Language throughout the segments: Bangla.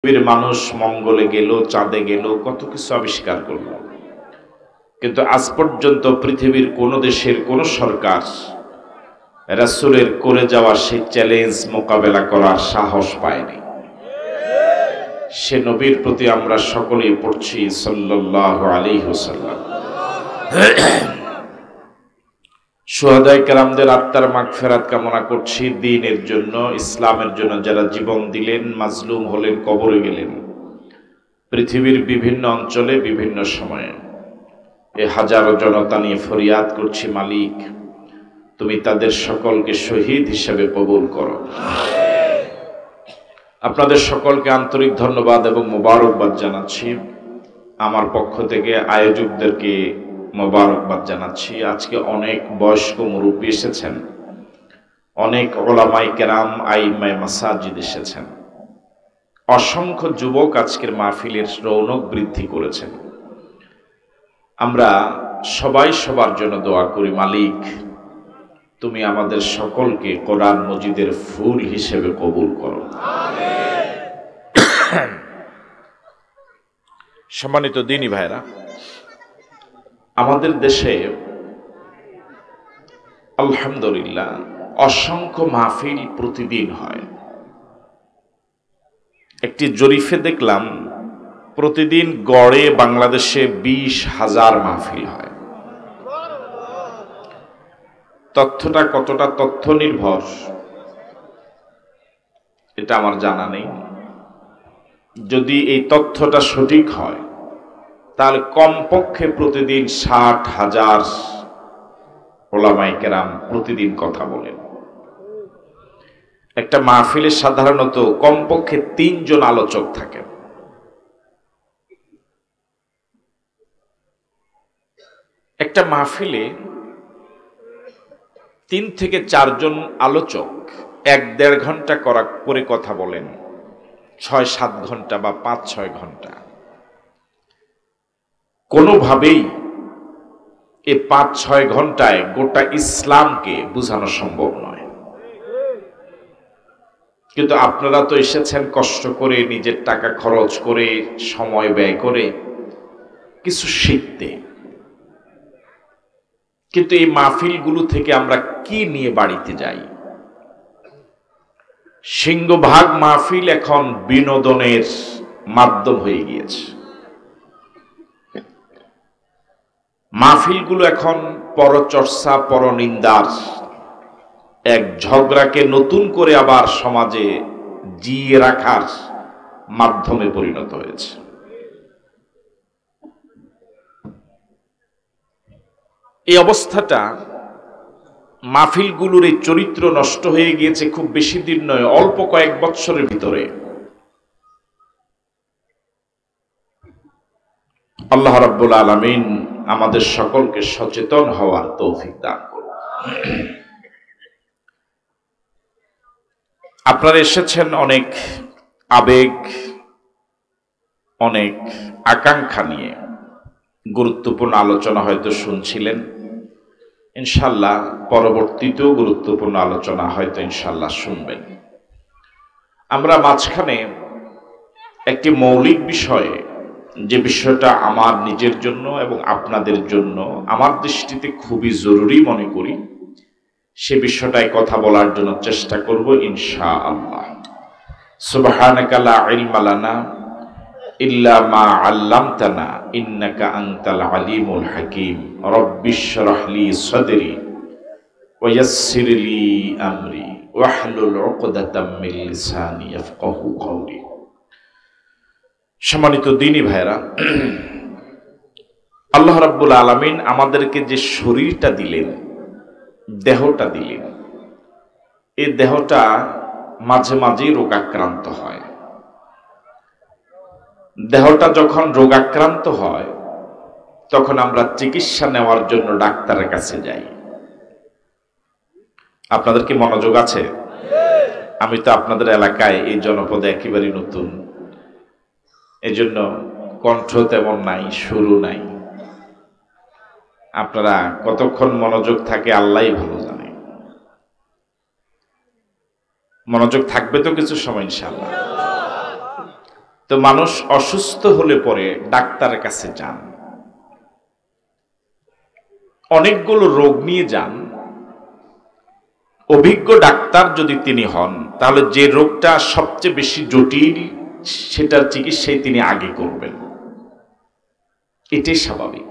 পৃথিবীর মানুষ মঙ্গলে গেল, চাঁদে গেল, কত কিছু আবিষ্কার করলো, কিন্তু আজ পর্যন্ত পৃথিবীর কোন দেশের কোন সরকার রাসূলের করে যাওয়া সেই চ্যালেঞ্জ মোকাবেলা করার সাহস পায়নি। সে নবীর প্রতি আমরা সকলেই পড়ছি সাল্লাল্লাহু আলাইহি ওয়াসাল্লাম। শুহাদায়ে কেরামদের আত্মার মাগফিরাত কামনা করছি। দ্বীনের জন্য, ইসলামের জন্য যারা জীবন দিলেন, মাজলুম হলেন, কবরে গেলেন, পৃথিবীর বিভিন্ন অঞ্চলে বিভিন্ন সময়ে এ হাজারো জনতা নিয়ে ফরিয়াদ করছি, মালিক তুমি তাদের সকলকে শহীদ হিসেবে কবুল করো। আপনাদের সকলকে আন্তরিক ধন্যবাদ এবং মোবারকবাদ জানাচ্ছি। আমার পক্ষ থেকে আয়োজকদেরকে মোবারকবাদ জানাচ্ছি। আজকে অনেক বয়স্ক মুরব্বী এসেছেন, অনেক উলামায়ে কেরাম, আইম্মায়ে মাসাজিদ এসেছেন, অসংখ্য যুবক আজকের মাহফিলের রৌনক বৃদ্ধি করেছেন। আমরা সবাই সবার জন্য দোয়া করি, মালিক তুমি আমাদের সকলকে কোরআন মজিদের ফুল হিসেবে কবুল করো। সম্মানিত দ্বীনী ভাইরা, আমাদের দেশে আলহামদুলিল্লাহ অসংখ্য মাহফিল প্রতিদিন হয়। একটি জরিফে দেখলাম প্রতিদিন গড়ে বাংলাদেশে 20,000 মাহফিল হয়। তথ্যটা কতটা তথ্য নির্ভর এটা আমার জানা নেই। যদি এই তথ্যটা সঠিক হয় তাহলে কমপক্ষে প্রতিদিন 60,000 উলামায়ে কেরাম প্রতিদিন কথা বলেন। একটা মাহফিলে সাধারণত কমপক্ষে 3 জন আলোচক থাকেন। একটা মাহফিলে 3 থেকে 4 জন আলোচক 1-1.5 ঘন্টা করে কথা বলেন, 6-7 ঘন্টা বা 5-6 ঘন্টা। কোনোভাবেই এই 5-6 ঘন্টায় গোটা ইসলামকে বোঝানো সম্ভব নয়। কিন্তু আপনারা তো এসেছেন কষ্ট করে, নিজের টাকা খরচ করে, সময় ব্যয় করে কিছু শিখতে। কিন্তু এই মাহফিলগুলো থেকে আমরা কি নিয়ে বাড়িতে যাই? সিংহভাগ মাহফিল এখন বিনোদনের মাধ্যম হয়ে গিয়েছে। মাহফিলগুলো এখন পরচর্চা, পরনিন্দার এক ঝগড়াকে নতুন করে আবার সমাজে জিয়ে রাখার মাধ্যমে পরিণত হয়েছে। এই অবস্থাটা, মাহফিলগুলোর এই চরিত্র নষ্ট হয়ে গিয়েছে খুব বেশি দিন নয়, অল্প কয়েক বৎসরের ভিতরে। আল্লাহ রাব্বুল আলামিন আমাদের সকলকে সচেতন হওয়ার তৌফিক দান করুন। আপনারা এসেছেন অনেক আবেগ, অনেক আকাঙ্ক্ষা নিয়ে। গুরুত্বপূর্ণ আলোচনা হয়তো শুনছিলেন, ইনশাল্লাহ পরবর্তীতেও গুরুত্বপূর্ণ আলোচনা হয়তো ইনশাল্লাহ শুনবেন। আমরা মাঝখানে একটি মৌলিক বিষয়ে, যে বিষয়টা আমার নিজের জন্য এবং আপনাদের জন্য আমার দৃষ্টিতে খুবই জরুরি মনে করি, সে বিষয়টায় কথা বলার জন্য চেষ্টা করব ইনশাআল্লাহ। সুবহানাকা লা ইলমা লানা ইল্লা মা আল্লামতানা ইন্নাকা আনতাল আলিমুল হাকিম। রব্বিশ শরহ লি সাদরি ওয়া ইয়াসসির লি আমরি ওয়াহলুল উকদাতাম মিন লিসানি ইয়াফকাহু কওলি। সম্মানিত দ্বীনী ভাইরা, আল্লাহ রাব্বুল আলামিন আমাদেরকে যে শরীরটা দিলেন, দেহটা দিলেন, এই দেহটা মাঝে মাঝেই রোগাক্রান্ত হয়। দেহটা যখন রোগাক্রান্ত হয় তখন আমরা চিকিৎসা নেওয়ার জন্য ডাক্তারের কাছে যাই। আপনাদের কি মনোযোগ আছে? আমি তো আপনাদের এলাকায়, এই জনপদে একেবারেই নতুন, এজন্য কণ্ঠ তেমন নাই, সুরও নাই। আপনারা কতক্ষণ মনোযোগ থাকে আল্লাহই ভালো জানে। মনোযোগ থাকবে তো কিছু সময় ইনশাআল্লাহ। তো মানুষ অসুস্থ হলে পরে ডাক্তারের কাছে যান, অনেকগুলো রোগ নিয়ে যান। অভিজ্ঞ ডাক্তার যদি তিনি হন, তাহলে যে রোগটা সবচেয়ে বেশি জটিল সেটার চিকিৎসাই তিনি আগে করবেন, এটাই স্বাভাবিক।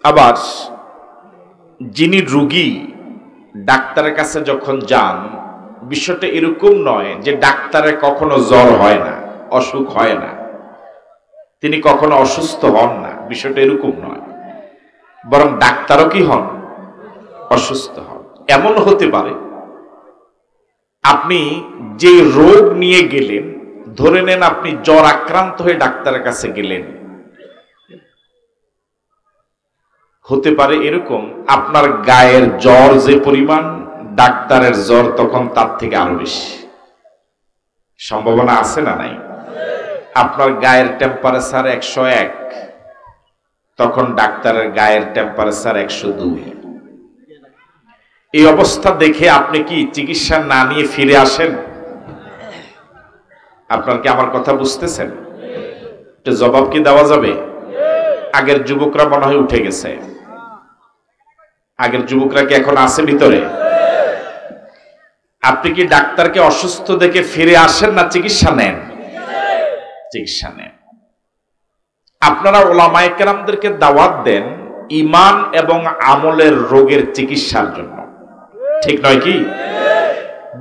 আবার যিনি রোগী ডাক্তারের কাছে যখন যান, বিষয়টা এরকম নয় যে ডাক্তারের কখনো জ্বর হয় না, অসুখ হয় না, তিনি কখনো অসুস্থ হন না, বিষয়টা এরকম নয়। বরং ডাক্তারও কি হন? অসুস্থ হন। এমন হতে পারে আপনি যে রোগ নিয়ে গেলেন, ধরে নেন আপনি জ্বর আক্রান্ত হয়ে ডাক্তারের কাছে গেলেন, হতে পারে এরকম আপনার গায়ের জ্বর যে পরিমাণ, ডাক্তারের জ্বর তখন তার থেকে আরো বেশি। সম্ভাবনা আছে না নাই? আপনার গায়ের টেম্পারেচার 101, তখন ডাক্তারের গায়ের টেম্পারেচার 102। এই অবস্থা দেখে আপনি কি চিকিৎসা না নিয়ে ফিরে আসেন? আপনার কি আমার কথা বুঝতেছেন? এটা জবাব কি দেওয়া যাবে? আগের যুবকরা মনে হয় উঠে গেছে। আগের যুবকরা কি এখন আছে ভিতরে? আপনি কি ডাক্তারকে অসুস্থ দেখে ফিরে আসেন না চিকিৎসা নেন? চিকিৎসা নেন। আপনারা ওলামায়ে কেরামদেরকে দাওয়াত দেন ঈমান এবং আমলের রোগের চিকিৎসার জন্য, ঠিক নয় কি?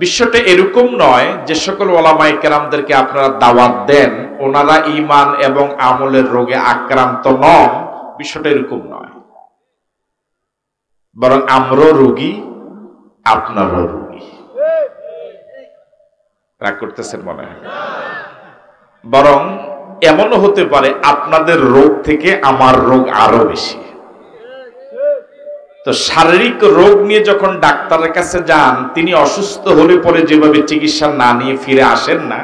বিষয়টা এরকম নয় যে সকল ওলামায়ে কেরামদেরকে আপনারা দাওয়াত দেন ওনারা ঈমান এবং আমলের রোগে আক্রান্ত নন, বিষয়টা এরকম নয়। বরং আমরাও রোগী, আপনারও রোগী। রাগ করতেছেন মনে হয়? বরং এমনও হতে পারে আপনাদের রোগ থেকে আমার রোগ আরো বেশি। তো শারীরিক রোগ নিয়ে যখন ডাক্তারের কাছে যান, তিনি অসুস্থ হলে পরে যেভাবে চিকিৎসা না নিয়ে ফিরে আসেন না,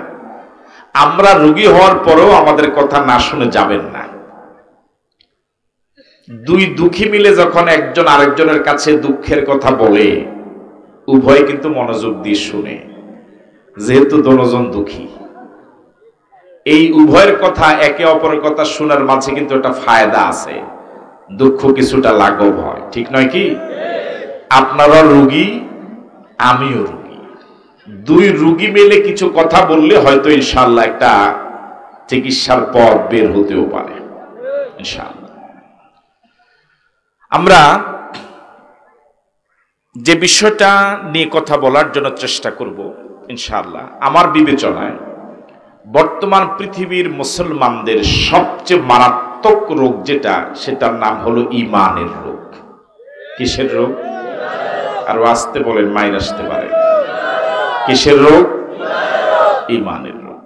আমরা রোগী হওয়ার পরেও আমাদের কথা না শুনে যাবেন না। দুই দুঃখী মিলে যখন একজন আরেকজনের কাছে দুঃখের কথা বলে, উভয় কিন্তু মনোযোগ দিয়ে শুনে, যেহেতু দুজন দুঃখী। এই উভয়ের কথা, একে অপরের কথা শোনার মাঝে কিন্তু একটা ফায়দা আছে, দুঃখ কিছুটা লাঘব হয়, ঠিক নয় কি? আপনারা রোগী, আমিও রোগী। দুই রোগী মিলে কিছু কথা বললে হয়তো ইনশাআল্লাহ একটা চিকিৎসার পথ বের হতেও পারে ইনশাআল্লাহ। আমরা যে বিষয়টা নিয়ে কথা বলার জন্য চেষ্টা করব ইনশাআল্লাহ, আমার বিবেচনায় বর্তমান পৃথিবীর মুসলমানদের সবচেয়ে মারাত্মক রোগ যেটা, সেটার নাম হলো ঈমানের রোগ। কিসের রোগ? আরো আসতে বলেন, মাইর আসতে পারে। কিসের রোগ? ঈমানের রোগ।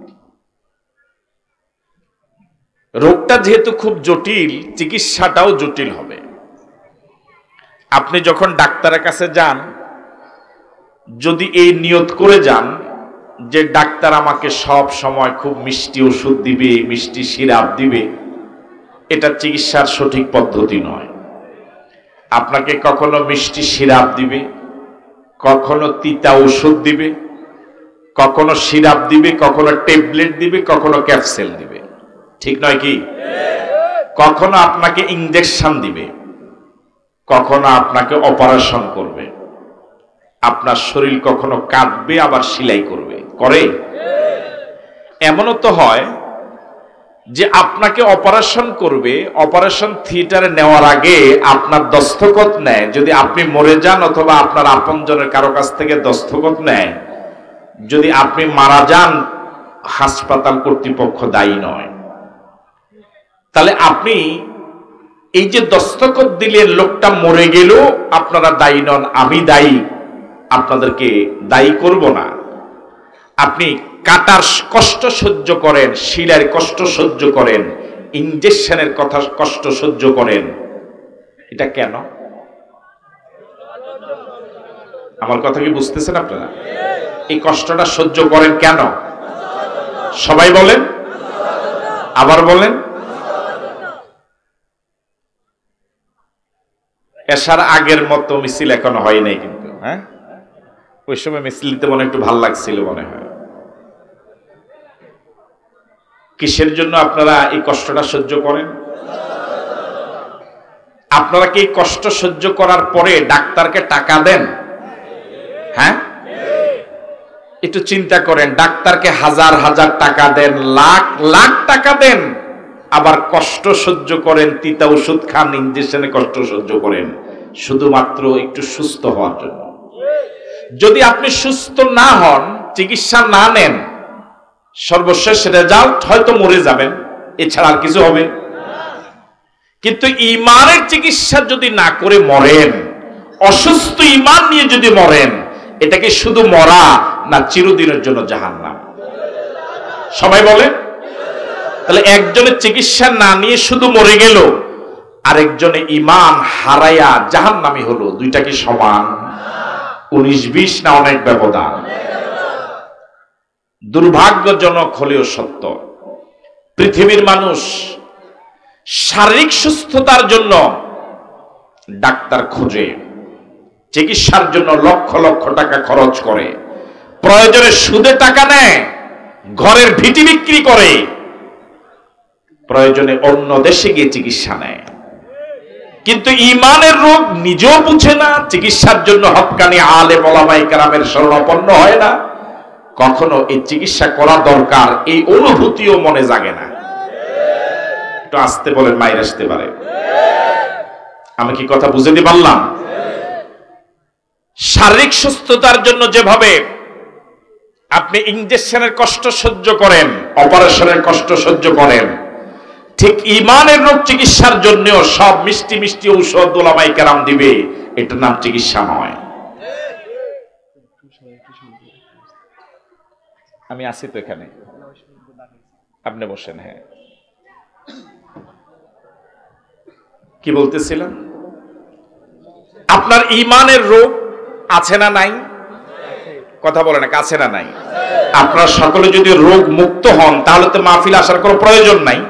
রোগটা যেহেতু খুব জটিল, চিকিৎসাটাও জটিল হবে। আপনি যখন ডাক্তারের কাছে যান, যদি এই নিয়ত করে যান যে ডাক্তার আমাকে সব সময় খুব মিষ্টি ওষুধ দিবে, মিষ্টি সিরাপ দিবে, এটা চিকিৎসার সঠিক পদ্ধতি নয়। আপনাকে কখনো মিষ্টি সিরাপ দিবে, কখনো তিতা ওষুধ দিবে, কখনো সিরাপ দিবে, কখনো ট্যাবলেট দিবে, কখনো ক্যাপসুল দিবে, ঠিক নয় কি? কখনো আপনাকে ইনজেকশন দিবে, কখনো আপনাকে অপারেশন করবে। আপনার শরীর কখনো কাটবে, আবার সেলাই করবে, করে। এমনও তো হয় যে আপনাকে অপারেশন করবে, অপারেশন থিয়েটারে নেওয়ার আগে আপনার দস্তখত নেয়, যদি আপনি মরে যান অথবা আপনার আপনজনের কারো কাছ থেকে দস্তখত নেয়। যদি আপনি মারা যান, হাসপাতাল কর্তৃপক্ষ দায়ী নয়। তাহলে আপনি এই যে দস্তখত দিলেন, লোকটা মরে গেলেও আপনারা দায়ী নন, আমি দায়ী, আপনাদেরকে দায়ী করব না। আপনি কাটার কষ্ট সহ্য করেন, শিলার কষ্ট সহ্য করেন, ইনজেকশনের কথা কষ্ট সহ্য করেন, এটা কেন? আমার কথা কি বুঝতেছেন আপনারা? এই কষ্টটা সহ্য করেন কেন? সবাই বলেন, আবার বলেন। এসার আগের মতো মিছিল এখন হয় নাই কিন্তু, হ্যাঁ, ওই সময় মিছিল দিতে মনে একটু ভাল লাগছিল মনে হয়। কিসের জন্য আপনারা এই কষ্টটা সহ্য করেন? আপনারা কি কষ্ট সহ্য করার পরে ডাক্তারকে টাকা দেন? হ্যাঁ, একটু চিন্তা করেন, ডাক্তারকে হাজার হাজার টাকা দেন, লাখ লাখ টাকা দেন, আবার কষ্ট সহ্য করেন, তিতা ওষুধ খান, ইনজেকশনে কষ্ট সহ্য করেন শুধুমাত্র একটু সুস্থ হওয়ার জন্য। যদি আপনি সুস্থ না হন, চিকিৎসা না নেন, সর্বশেষ রেজাল্ট হয়তো মরে যাবেন, এছাড়া আর কিছু হবে। কিন্তু ঈমানের চিকিৎসা যদি না করে মরেন, অসুস্থ ঈমান নিয়ে যদি মরেন, এটা কি শুধু মরা না চিরদিনের জন্য জাহান্নাম? সবাই বলে। তাহলে একজনের চিকিৎসা না নিয়ে শুধু মরে গেল, আরেকজনে ঈমান হারায়া জাহান্নামী হলো, দুইটা কি সমান? 19-20 না অনেক ব্যবধান? দুর্ভাগ্যজনক হলেও সত্য, পৃথিবীর মানুষ শারীরিক সুস্থতার জন্য ডাক্তার খোঁজে, চিকিৎসার জন্য লক্ষ লক্ষ টাকা খরচ করে, প্রয়োজনে সুদে টাকা নেয়, ঘরের ভিটি বিক্রি করে, প্রয়োজনে অন্য দেশে গিয়ে চিকিৎসা নেয়। কিন্তু ঈমানের রোগ নিজেও বুঝে না, চিকিৎসার জন্য হক্কানি আলেম ওলামায়ে কেরামের শরণাপন্ন হয় না, কখনো এই চিকিৎসা করা দরকার এই অনুভূতিও মনে জাগে না। একটু আসতে বলেন, মাইর আসতে পারে। আমি কি কথা বুঝতে পারলাম? শারীরিক সুস্থতার জন্য যেভাবে আপনি ইনজেকশনের কষ্ট সহ্য করেন, অপারেশনের কষ্ট সহ্য করেন, ঠিক ঈমানের রোগ চিকিৎসার জন্যও সব মিষ্টি মিষ্টি ঔষধ ওলামায়ে কেরাম দিবে, এটার নাম চিকিৎসা নয়। আমি আছি তো এখানে, আপনি বসেন। হ্যাঁ, কি বলতেছিলাম? আপনার ঈমানের রোগ আছে না নাই? কথা বলে না, আছে না নাই? আপনারা সকলে যদি রোগ মুক্ত হন, তাহলে তো মাহফিল আসার কোনো প্রয়োজন নাই।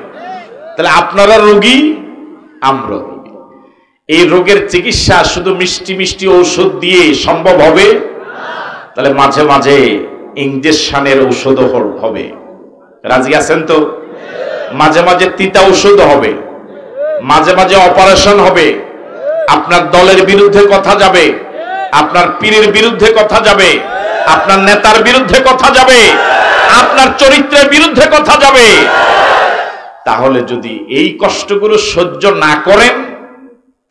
তাহলে আপনারা রোগী, আমরা রোগী। এই রোগের চিকিৎসা শুধু মিষ্টি মিষ্টি ঔষধ দিয়ে সম্ভব হবে? তাহলে মাঝে মাঝে ইনজেকশনের ঔষধও হবে। রাজি আছেন তো? মাঝে মাঝে তিতা ঔষধ হবে, মাঝে মাঝে অপারেশন হবে, আপনার দলের বিরুদ্ধে কথা যাবে, আপনার পীরের বিরুদ্ধে কথা যাবে, আপনার নেতার বিরুদ্ধে কথা যাবে, আপনার চরিত্রের বিরুদ্ধে কথা যাবে। তাহলে যদি এই কষ্টগুলো সহ্য না করেন,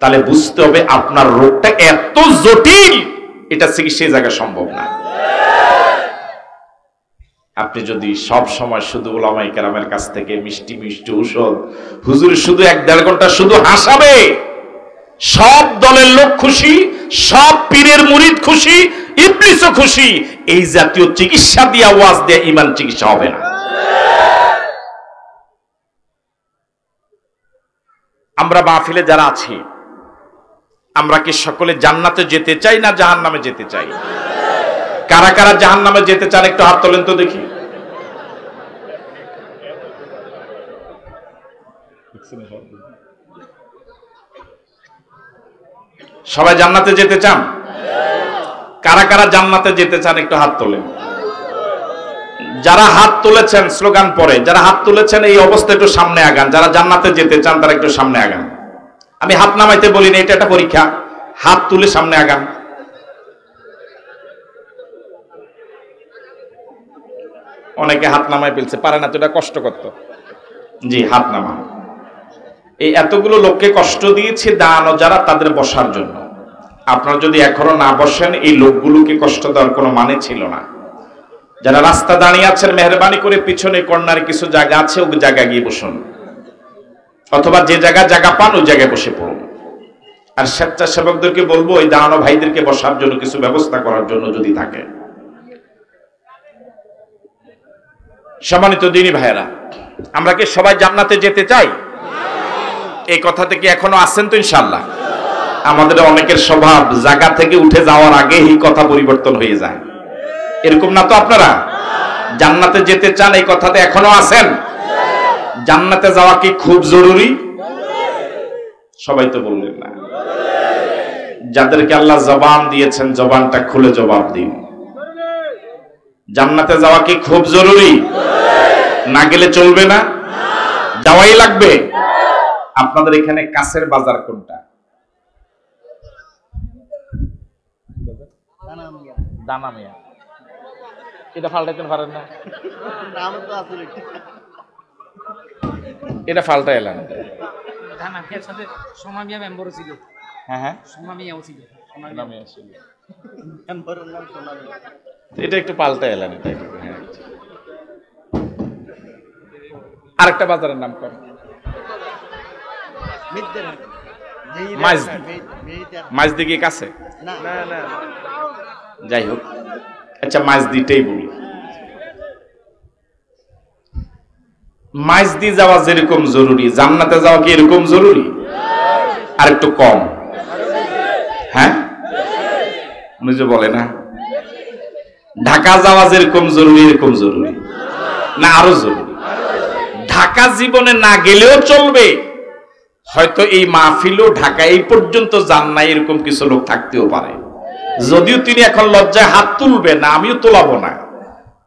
তাহলে বুঝতে হবে আপনার রোগটা এত জটিল, এটা চিকিৎসা জায়গা সম্ভব না। আপনি যদি সব সময় শুধু ওলামায়ে কেরামের কাছ থেকে মিষ্টি মিষ্টি ঔষধ, হুজুর শুধু 1-1.5 ঘন্টা শুধু হাসাবে, সব দলের লোক খুশি, সব পীরের মুরিদ খুশি, ইবলিসও খুশি, এই জাতীয় চিকিৎসা দিয়া ওয়াজ দিয়ে ঈমান চিকিৎসা হবে না। আমরা মাহফিলে যারা আছি, আমরা কি সকলে জান্নাতে যেতে চাই না জাহান্নামে যেতে চাই? কারা কারা জাহান্নামে যেতে চান একটু হাত তোলেন তো দেখি। সবাই জান্নাতে যেতে চান? কারা কারা জান্নাতে যেতে চান একটু হাত তোলেন। যারা হাত তুলেছেন স্লোগান পরে, যারা হাত তুলেছেন এই অবস্থা একটু সামনে আগান। যারা জান্নাতে যেতে চান তারা একটু সামনে আগান। আমি হাত নামাইতে বলিনি, এটা একটা পরীক্ষা। হাত তুলে সামনে আগান। অনেকে হাত নামাই ফেলছে, পারে না তো, এটা কষ্ট করত। জি, হাত নামা। এই এতগুলো লোককে কষ্ট দিয়েছে দাঁড়ানো যারা, তাদের বসার জন্য। আপনারা যদি এখনো না বসেন, এই লোকগুলোকে কষ্ট দেওয়ার কোনো মানে ছিল না। যারা রাস্তা দাঁড়িয়ে আছেন, মেহরবানি করে পিছনে কর্নারে কিছু জায়গা আছে, ওই জায়গায় গিয়ে বসুন, অথবা যে জায়গায় জায়গা পান ওই জায়গায় বসে পড়ুন। আর স্বেচ্ছাসেবকদেরকে বলবো ওই দাঁড়ানো ভাইদেরকে বসার জন্য কিছু ব্যবস্থা করার জন্য যদি থাকে। সম্মানিত দিনী ভাইয়েরা, আমরা কি সবাই জান্নাতে যেতে চাই? এই কথা থেকে এখনো আসছেন তো ইনশাআল্লাহ? আমাদের অনেকের স্বভাব জায়গা থেকে উঠে যাওয়ার আগে এই কথা পরিবর্তন হয়ে যায়, এরকম না তো? আপনারা জান্নাতে যেতে চান, এই কথাতে এখনো আছেন? জান্নাতে যাওয়া কি খুব জরুরি? সবাই তো বললেন না। যাদেরকে আল্লাহ জবান দিয়েছেন, জবানটা খুলে জবাব দিন। জান্নাতে যাওয়া কি খুব জরুরি? না গেলে চলবে না, যাওয়াই লাগবে। আপনাদের এখানে কাছের বাজার কোনটা? দানামিয়া। এটা ফাল্টাইতে পারেন না? এটা ফাল্টা এলাম। দানামিয়ার সাথে সোনামিয়া মেম্বারও ছিল। হ্যাঁ হ্যাঁ, সোনামিয়াও ছিল। সোনামিয়া ছিল। মেম্বারের নাম সোনামিয়া। এটা একটু পাল্টা এলাম। এটা হ্যাঁ। আরেকটা বাজারের নাম কোন? মাঝদি কি কাছে? যাই হোক, আচ্ছা মাঝদিটাই বলি। মাঝদি যাওয়া যেরকম জরুরি, জান্নাতে যাওয়া কি এরকম জরুরি? আর একটু কম? হ্যাঁ, উনি যে বলে না ঢাকা যাওয়া যেরকম জরুরি এরকম জরুরি না আরো জরুরি? ঢাকা জীবনে না গেলেও চলবে, হয়তো এই মাহফিলও ঢাকা এই পর্যন্ত যান নাই এরকম কিছু লোক থাকতেও পারে, যদিও তিনি এখন লজ্জায় হাত তুলবে না, আমিও তোলাবো না,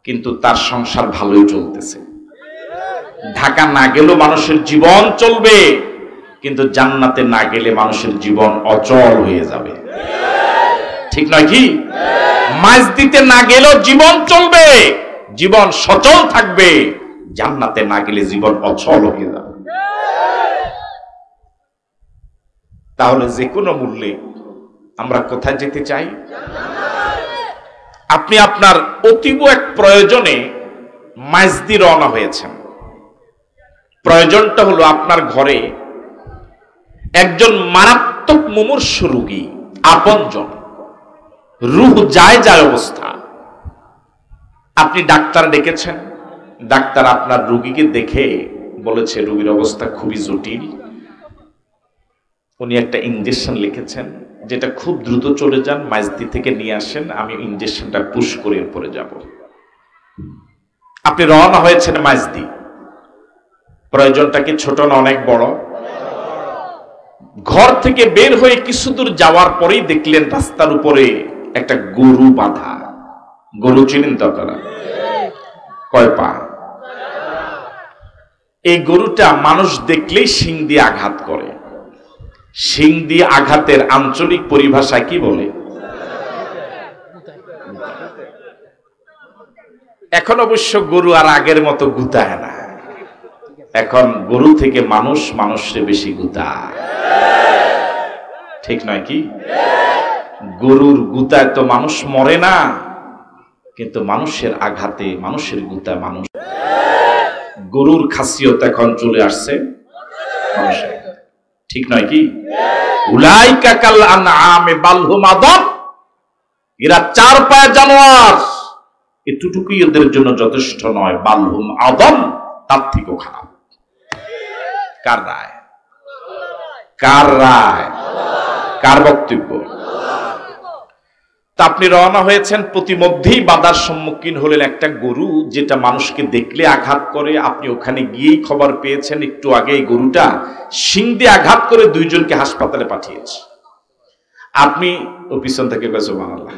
কিন্তু তার সংসার ভালোই চলতেছে। ঢাকা না গেলেও মানুষের জীবন চলবে, কিন্তু জান্নাতে না গেলে মানুষের জীবন অচল হয়ে যাবে, ঠিক নয় কি? মাঝদিতে না গেলেও জীবন চলবে, জীবন সচল থাকবে, জান্নাতে না গেলে জীবন অচল হয়ে যাবে। তাহলে যে কোনো মূল্যে আমরা কোথায় যেতে চাই? আপনি আপনার অতীব এক প্রয়োজনে মাঝদি রওনা হয়েছেন। প্রয়োজনটা হলো আপনার ঘরে একজন মারাত্মক মুমূর্ষু রোগী, আপনজন, রূহ যায় যায় অবস্থা। আপনি ডাক্তার ডেকেছেন, ডাক্তার আপনার রোগীকে দেখে বলেছে রোগীর অবস্থা খুবই জটিল, উনি একটা ইনজেকশন লিখেছেন, যেটা খুব দ্রুত চলে যান, মাঝদি থেকে নিয়ে আসেন, আমি ইনজেকশনটা পুশ করে পরে যাব। আপনি রওনা হয়েছেন মাঝদি। প্রয়োজনটা কি ছোট না অনেক বড়? ঘর থেকে বের হয়ে কিছু দূর যাওয়ার পরেই দেখলেন রাস্তার উপরে একটা গরু বাঁধা। গরু চিনেন তো আপনারা? কয় পা? এই গরুটা মানুষ দেখলেই শিং দিয়ে আঘাত করে। শিং দিয়ে আঘাতের আঞ্চলিক পরিভাষা কি বলে? এখন অবশ্য গরু আর আগের মতো গুতায় না, এখন গরু থেকে মানুষ মানুষে বেশি গুতায়, ঠিক নয় কি? গরুর গুতায় তো মানুষ মরে না, কিন্তু মানুষের আঘাতে, মানুষের গুতায় মানুষ। গরুর খাসিয়ত এখন চলে আসছে মানুষের, ঠিক নয় কি? উলাইকা কাল আনআমে বাল হুম আদল, এরা চার পায়ে জানোয়ার, এতটুকুই এদের জন্য যথেষ্ট নয়, বাল হুম আদল, তার থেকেও খারাপ। কার রায়? কার রায়? কার বক্তব্য? তা আপনি রওনা হয়েছেন, প্রতিমধ্যেই বাধার সম্মুখীন হলেন একটা গরু, যেটা মানুষকে দেখলে আঘাত করে। আপনি ওখানে গিয়েই খবর পেয়েছেন একটু আগে এই গরুটা শিং দিয়ে আঘাত করে দুইজনকে হাসপাতালে পাঠিয়েছে। আপনি ও পিছন থেকে সুবহানাল্লাহ,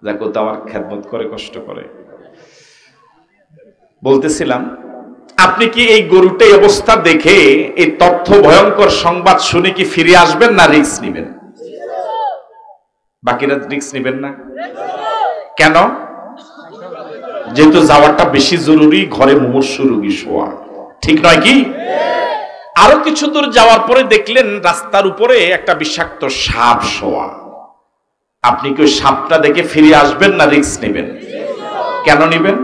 দেখো তো আমার খেদমত করে, কষ্ট করে। বলতেছিলাম, আপনি কি এই গরুটাই অবস্থা দেখে, এই তথ্য ভয়ঙ্কর সংবাদ শুনে কি ফিরে আসবেন না রিস্ক নেবেন? বাকিরা রিস্ক নেবেন না কেন? যেহেতু যাওয়াটা বেশি জরুরি, ঘরে মুমূর্ষু রোগী শোয়া, ঠিক নয় কি? আরো কিছু দূর যাওয়ার পরে দেখলেন রাস্তার উপরে একটা বিষাক্ত সাপ শোয়া। আপনি কি ওই সাপটা দেখে ফিরে আসবেন না রিস্ক নেবেন? কেন নেবেন?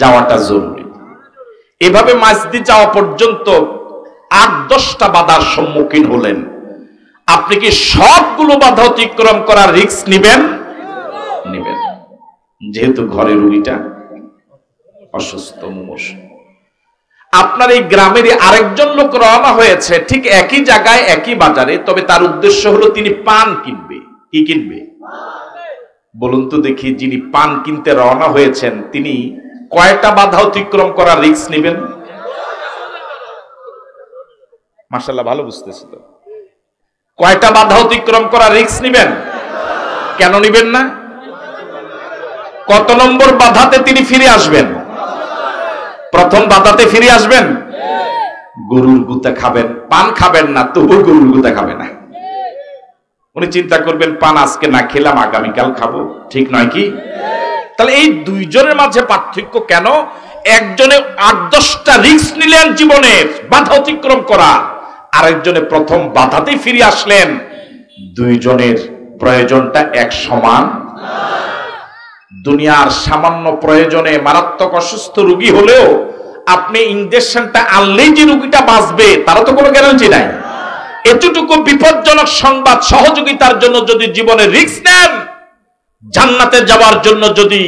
যাওয়াটা জরুরি। এভাবে মাঝদি যাওয়া পর্যন্ত ৮-১০টা বাধার সম্মুখীন হলেন। আপনি কি সবগুলো বাধা অতিক্রম করার রিস্ক নেবেন? নেবেন, যেহেতু ঘরে রোগীটা অসুস্থ, মুমূর্ষু। আপনার এই গ্রামেরই আরেকজন লোক রওনা হয়েছে ঠিক একই জায়গায়, একই বাজারে, তবে তার উদ্দেশ্য হলো তিনি পান কিনবে। কি কিনবে বলুন তো দেখি? যিনি পান কিনতে রওনা হয়েছেন তিনি কয়টা বাধা অতিক্রম করার রিস্ক নেবেন? মাশাআল্লাহ, ভালো বুঝতেছি তো। কয়টা বাধা অতিক্রম করার রিস্ক নেবেন? কেন নেবেন না? কত নম্বর বাধাতে তিনি ফিরে আসবেন? প্রথম বাধাতে ফিরে আসবেন। গরুর গুতা খাবেন, পান খাবেন না, তবু গরুর গুতা খাবে না। উনি চিন্তা করবেন পান আজকে না খেলাম আগামীকাল খাবো, ঠিক নয় কি? তাহলে এই দুইজনের মাঝে পার্থক্য কেন? একজনে 8-10টা রিস্ক নিলেন জীবনের বাধা অতিক্রম করা, আরেকজনে প্রথম বাধাতেই ফিরে আসলেন। দুইজনের প্রয়োজনটা এক সমান। দুনিয়ার সামান্য প্রয়োজনে মারাত্মক অসুস্থ রোগী হলেও আপনি ইনজেকশনটা আনলেই যে রোগীটা বাঁচবে তারও তো কোনো গ্যারান্টি নাই। এতটুকু বিপজ্জনক সংবাদ সহযোগিতার জন্য যদি জীবনে রিস্ক নেন, জান্নাতে যাওয়ার জন্য যদি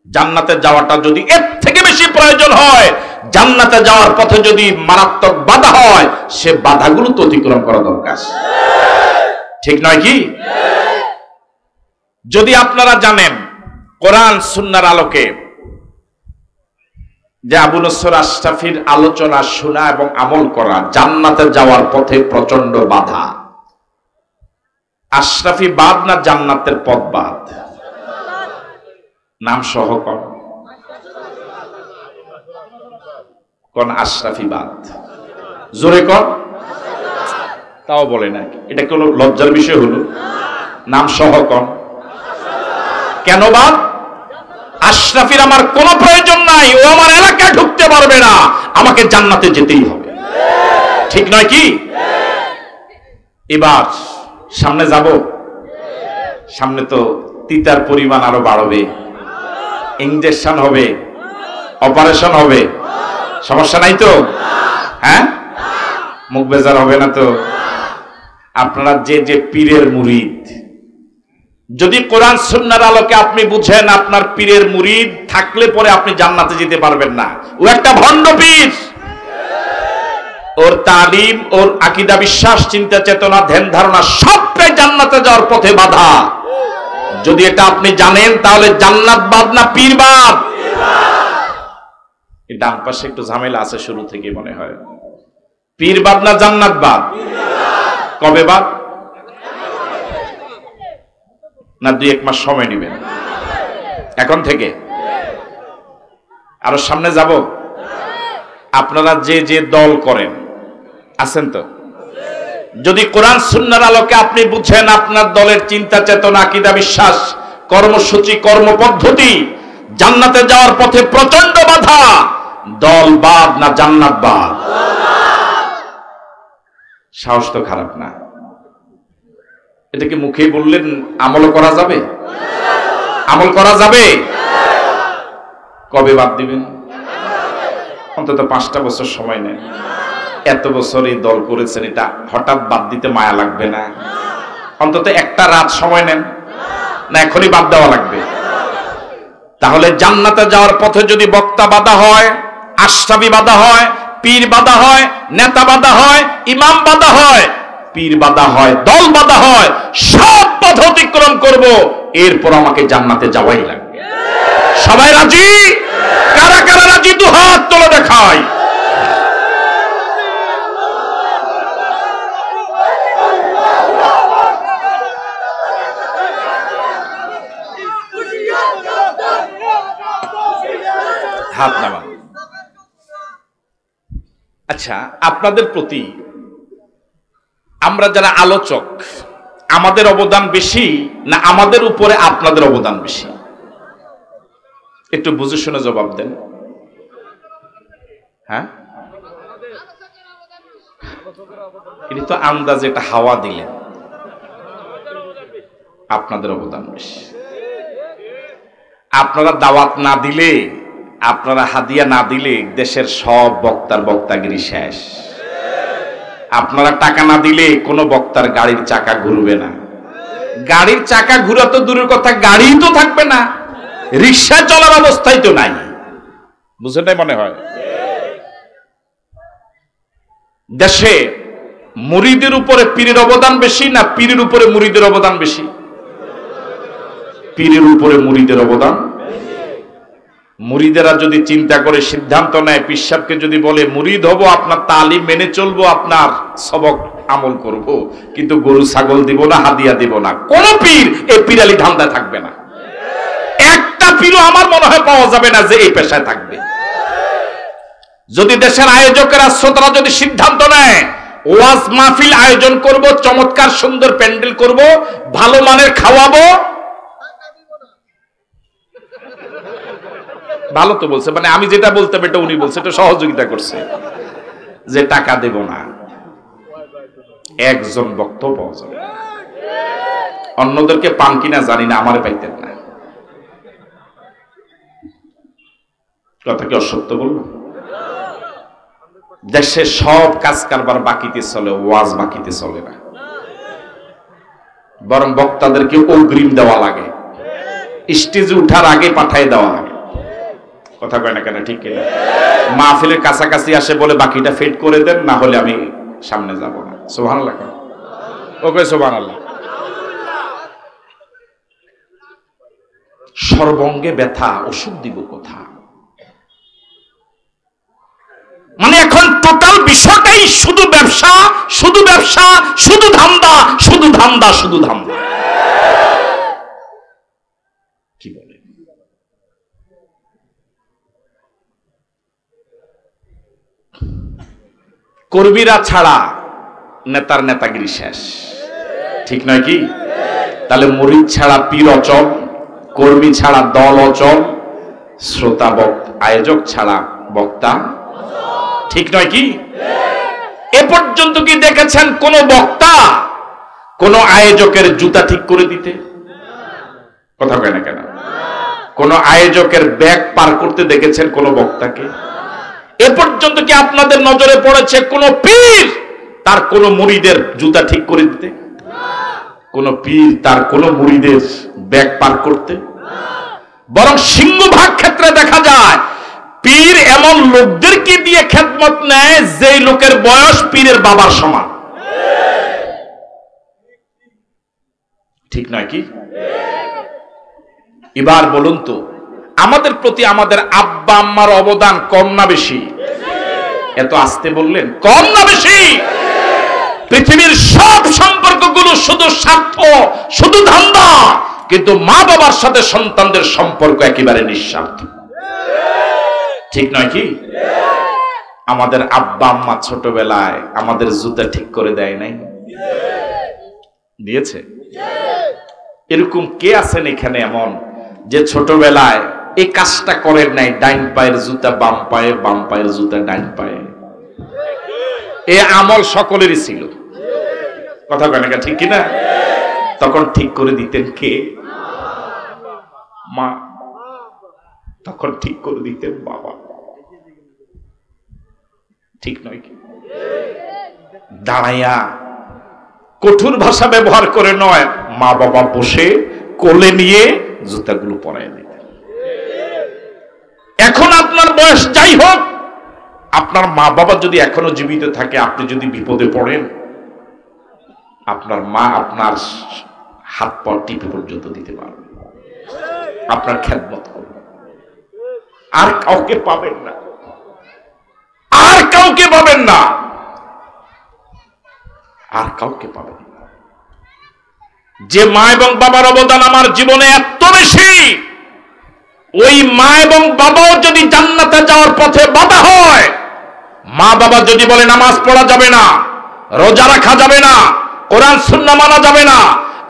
জান্নাতে যাওয়াটা যদি এর থেকে বেশি প্রয়োজন হয়, জান্নাতে যাওয়ার পথে যদি মারাত্মক বাধা হয়, সে বাধাগুলো তো অতিক্রম করা দরকার, ঠিক নয় কি? যদি আপনারা জানেন কোরআন সুন্নাহর আলোকে যে আবু নসর আশরাফির আলোচনা শোনা এবং আমল করা জান্নাতে যাওয়ার পথে প্রচন্ড বাধা। আশরাফি বাদ না জান্নাতের পথ বাদ? নাম সহ কোন আশরাফি বাদ? জোরে কর। তাও বলে না, এটা কোন লজ্জার বিষয় হলো? নাম সহ কন। কেন বাদ? আশরাফির আমার কোনো প্রয়োজন নাই, ও আমার এলাকায় ঢুকতে পারবে না, আমাকে জান্নাতে যেতেই হবে, ঠিক নয় কি? এবার সামনে যাব, সামনে তো তিতার পরিমাণ আরো বাড়বে, ইনজেকশন হবে, অপারেশন হবে, সমস্যা নাই তো? হ্যাঁ, মুখ বেজার হবে না তো? আপনারা যে যে পীরের মুরিদ, যদি কোরআন সুন্নাহর আলোকে আপনি বুঝেন আপনার পীরের মুরিদ থাকলে পরে আপনি জান্নাতে যেতে পারবেন না, ও একটা ভণ্ড পীর। ওর তালিম, ওর আকীদা, বিশ্বাস, চিন্তা, চেতনা, ধ্যান ধারণা সবটাই জান্নাতে যাওয়ার পথে বাধা। যদি এটা আপনি জানেন তাহলে জান্নাত বাদ না পীর বাদ? এই ডান পাশে একটু ঝামেলা আছে শুরু থেকে মনে হয়। পীর বাদ না জান্নাত বাদ? কবে বাদ? না 2-1 মাস সময় নেবেন? এখন থেকে আরো সামনে যাব। আপনারা যে যে দল করেন আছেন তো, যদি কোরআন সুন্নাহর আলোকে আপনি বুঝেন আপনার দলের চিন্তা, চেতনা, আকীদা, বিশ্বাস, কর্মসূচি, কর্মপদ্ধতি জান্নাতে যাওয়ার পথে প্রচন্ড বাধা, দল বাদ না জান্নাত বাদ? সাহস তো খারাপ না। এটাকে মুখে বললেন আমল করা যাবে? আমল করা যাবে? কবে বাদ দিবেন? অন্তত 5টা বছর সময় নেন। এত বছর এই দল করেছেন, এটা হঠাৎ বাদ দিতে মায়া লাগবে না? অন্তত একটা রাত সময় নেন, না এখনই বাদ দেওয়া লাগবে? তাহলে জান্নাতে যাওয়ার পথে যদি বক্তা বাধা হয়, আশরাফি বাধা হয়, পীর বাধা হয়, নেতা বাধা হয়, ইমাম বাধা হয়, পীর বাধা হয়, দল বাধা হয়, সব পথ অতিক্রম করব, এরপর আমাকে জান্নাতে যাওয়াই লাগবে। সবাই রাজি? কারা কারা রাজি? 2 হাত তুলে দেখায়। হাত নামা। আচ্ছা, আপনাদের প্রতি আমরা যারা আলোচক, আমাদের অবদান বেশি না আমাদের উপরে আপনাদের অবদান বেশি? একটু বুঝে শুনে জবাব দেন। হ্যাঁ, এটা তো আন্দাজে একটা হাওয়া দিলেন। আপনাদের অবদান বেশি। আপনারা দাওয়াত না দিলে, আপনারা হাদিয়া না দিলে দেশের সব বক্তার বক্তাগিরি শেষ। আপনারা টাকা না দিলে কোনো বক্তার গাড়ির চাকা ঘুরবে না। গাড়ির চাকা ঘুরা তো দূরের কথা, গাড়ি তো থাকবে না, রিক্সা চলার অবস্থায় তো নাই। বুঝে নাই মনে হয়? দেশে মুরিদের উপরে পীরের অবদান বেশি না পীরের উপরে মুরিদের অবদান বেশি? পীরের উপরে মুরিদের অবদান। মুরিদেরা যদি চিন্তা করে সিদ্ধান্ত নেয়, পীর সাহেবকে যদি বলে মুরিদ হব, আপনার তালিম মেনে চলবো, আপনার সবক আমল করব, কিন্তু গরু ছাগল দিব না, হাদিয়া দিব না, কোন পীর এই পীরালি ধান্দায় থাকবে না। একটা পীরও আমার মনে হয় পাওয়া যাবে না যে এই পেশায় থাকবে। যদি দেশের আয়োজকেরা শ্রোতারা যদি সিদ্ধান্ত নেয় ওয়াজ মাহফিল আয়োজন করব, চমৎকার সুন্দর প্যান্ডেল করব, ভালো মানের খাওয়াবো, ভালো তো বলছে, মানে আমি যেটা বলতে এটা উনি বলছে, এটা সহযোগিতা করছে যে টাকা দেব না, একজন বক্তব্য পাওয়া যাবে। অন্যদেরকে পান কিনা জানি না, আমারে পাইতেন না। কথা কি অসত্য বলবো? দেশে সব কাজ কারবার বাকিতে চলে, ওয়াজ বাকিতে চলে না, বরং বক্তাদেরকে অগ্রিম দেওয়া লাগে, স্টেজে উঠার আগে পাঠায় দেওয়া লাগে। কথা কয় না কেন? ঠিক কিনা? মাহফিলের কাছাকাছি আসে বলে বাকিটা ফেট করে দেন, না হলে আমি সামনে যাব না। সুবহানাল্লাহ। ওকে সুবহানাল্লাহ। সর্বঙ্গে ব্যথা, ওষুধ দিব কোথা? মানে এখন টোটাল বিষয়টাই শুধু ব্যবসা, শুধু ব্যবসা, শুধু ধান্দা, শুধু ধান্দা, শুধু ধান্দা। কি বলে? কর্মীরা ছাড়া নেতার নেতাগিরি শেষ, ঠিক নয় কি? তাহলে মুরিদ ছাড়া পীর অচল, কর্মী ছাড়া দল অচল, শ্রোতা আয়োজক ছাড়া বক্তা, ঠিক নয় কি? এ পর্যন্ত কি দেখেছেন কোন বক্তা কোন আয়োজকের জুতা ঠিক করে দিতে? কথা কয় না কেন? কোন আয়োজকের ব্যাগ পার করতে দেখেছেন কোন বক্তাকে? এ পর্যন্ত কি আপনাদের নজরে পড়েছে কোন পীর তার কোন মুরিদের জুতা ঠিক করে দিতে? কোন পীর তার কোন মুরিদের ব্যাগ পার করতে? বরং সিংহভাগ ক্ষেত্রে দেখা যায় পীর এমন লোকদেরকে দিয়ে খেদমত নেয় যে লোকের বয়স পীরের বাবার সমান, ঠিক নয় কি? এবার বলুন তো, আমাদের প্রতি আমাদের আব্বা আম্মার অবদান কম না বেশি? এত আসতে বললেন, কম না বেশি? পৃথিবীর সব সম্পর্কগুলো শুধু স্বার্থ, শুধু ধান্দা, কিন্তু মা বাবার সাথে সন্তানদের সম্পর্ক একেবারে নিঃস্বার্থ, ঠিক নয় কি? আমাদের আব্বা আম্মা ছোটবেলায় আমাদের জুতা ঠিক করে দেয় নাই? দিয়েছে? এরকম কে আছেন এখানে এমন যে ছোটবেলায় এই কাজটা করেন নাই? ডাইন পায়ের জুতা বাম পায়ে, বাম পায়ের জুতা ডাইন পায়ে। এই আমল সকলেরই ছিল। কথা কয় না, ঠিক কিনা? তখন ঠিক করে দিতেন কে? মা। তখন ঠিক করে দিতেন বাবা, ঠিক নয় কি? দাঁড়াইয়া কঠোর ভাষা ব্যবহার করে নয়, মা বাবা বসে কোলে নিয়ে জুতাগুলো পরায় দিতেন। এখন আপনার বয়স যাই হোক, আপনার মা বাবা যদি এখনো জীবিত থাকে, আপনি যদি বিপদে পড়েন, আপনার মা আপনার হাত পা টিপে পর্যন্ত দিতে পারবে, আপনার খেদমত করবে। আর কাউকে পাবেন না, আর কাউকে পাবেন না, আর কাউকে পাবেন না। যে মা এবং বাবার অবদান আমার জীবনে এত বেশি, ওই মা এবং বাবাও যদি জান্নাতে যাওয়ার পথে বাধা হয়, মা বাবা যদি বলে নামাজ পড়া যাবে না, রোজা রাখা যাবে না, কোরআন সুন্নাহ মানা যাবে না,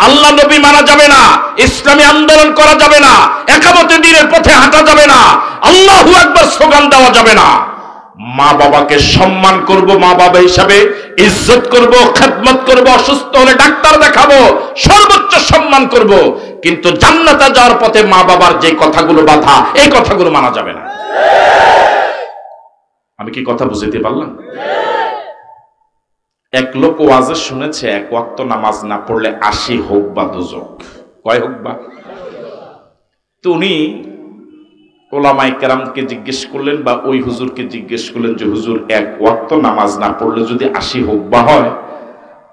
আল্লাহ নবী মানা যাবে না, ইসলামী আন্দোলন করা যাবে না, একামতে দ্বীনের পথে হাঁটা যাবে না, আল্লাহু আকবার স্লোগান দেওয়া যাবে না, মা বাবাকে সম্মান করব, মা বাবা হিসাবে ইজ্জত করব, খেদমত করব, অসুস্থ হলে ডাক্তার দেখাবো, সর্বোচ্চ সম্মান করব, কিন্তু জান্নাতে যাওয়ার পথে মা বাবার যে কথাগুলো বাধা, এই কথাগুলো মানা যাবে না। আমি কি কথা বুঝতে পারলাম? এক লোক ওয়াজে শুনেছে এক ওয়াক্ত নামাজ না পড়লে 80 হোক বা দোজক। কয় হোক বা? তো উনি ওলামায়ে কেরামকে জিজ্ঞেস করলেন বা ওই হুজুরকে জিজ্ঞেস করলেন যে হুজুর, এক ওয়াক্ত নামাজ না পড়লে যদি 80 হোক বা হয়,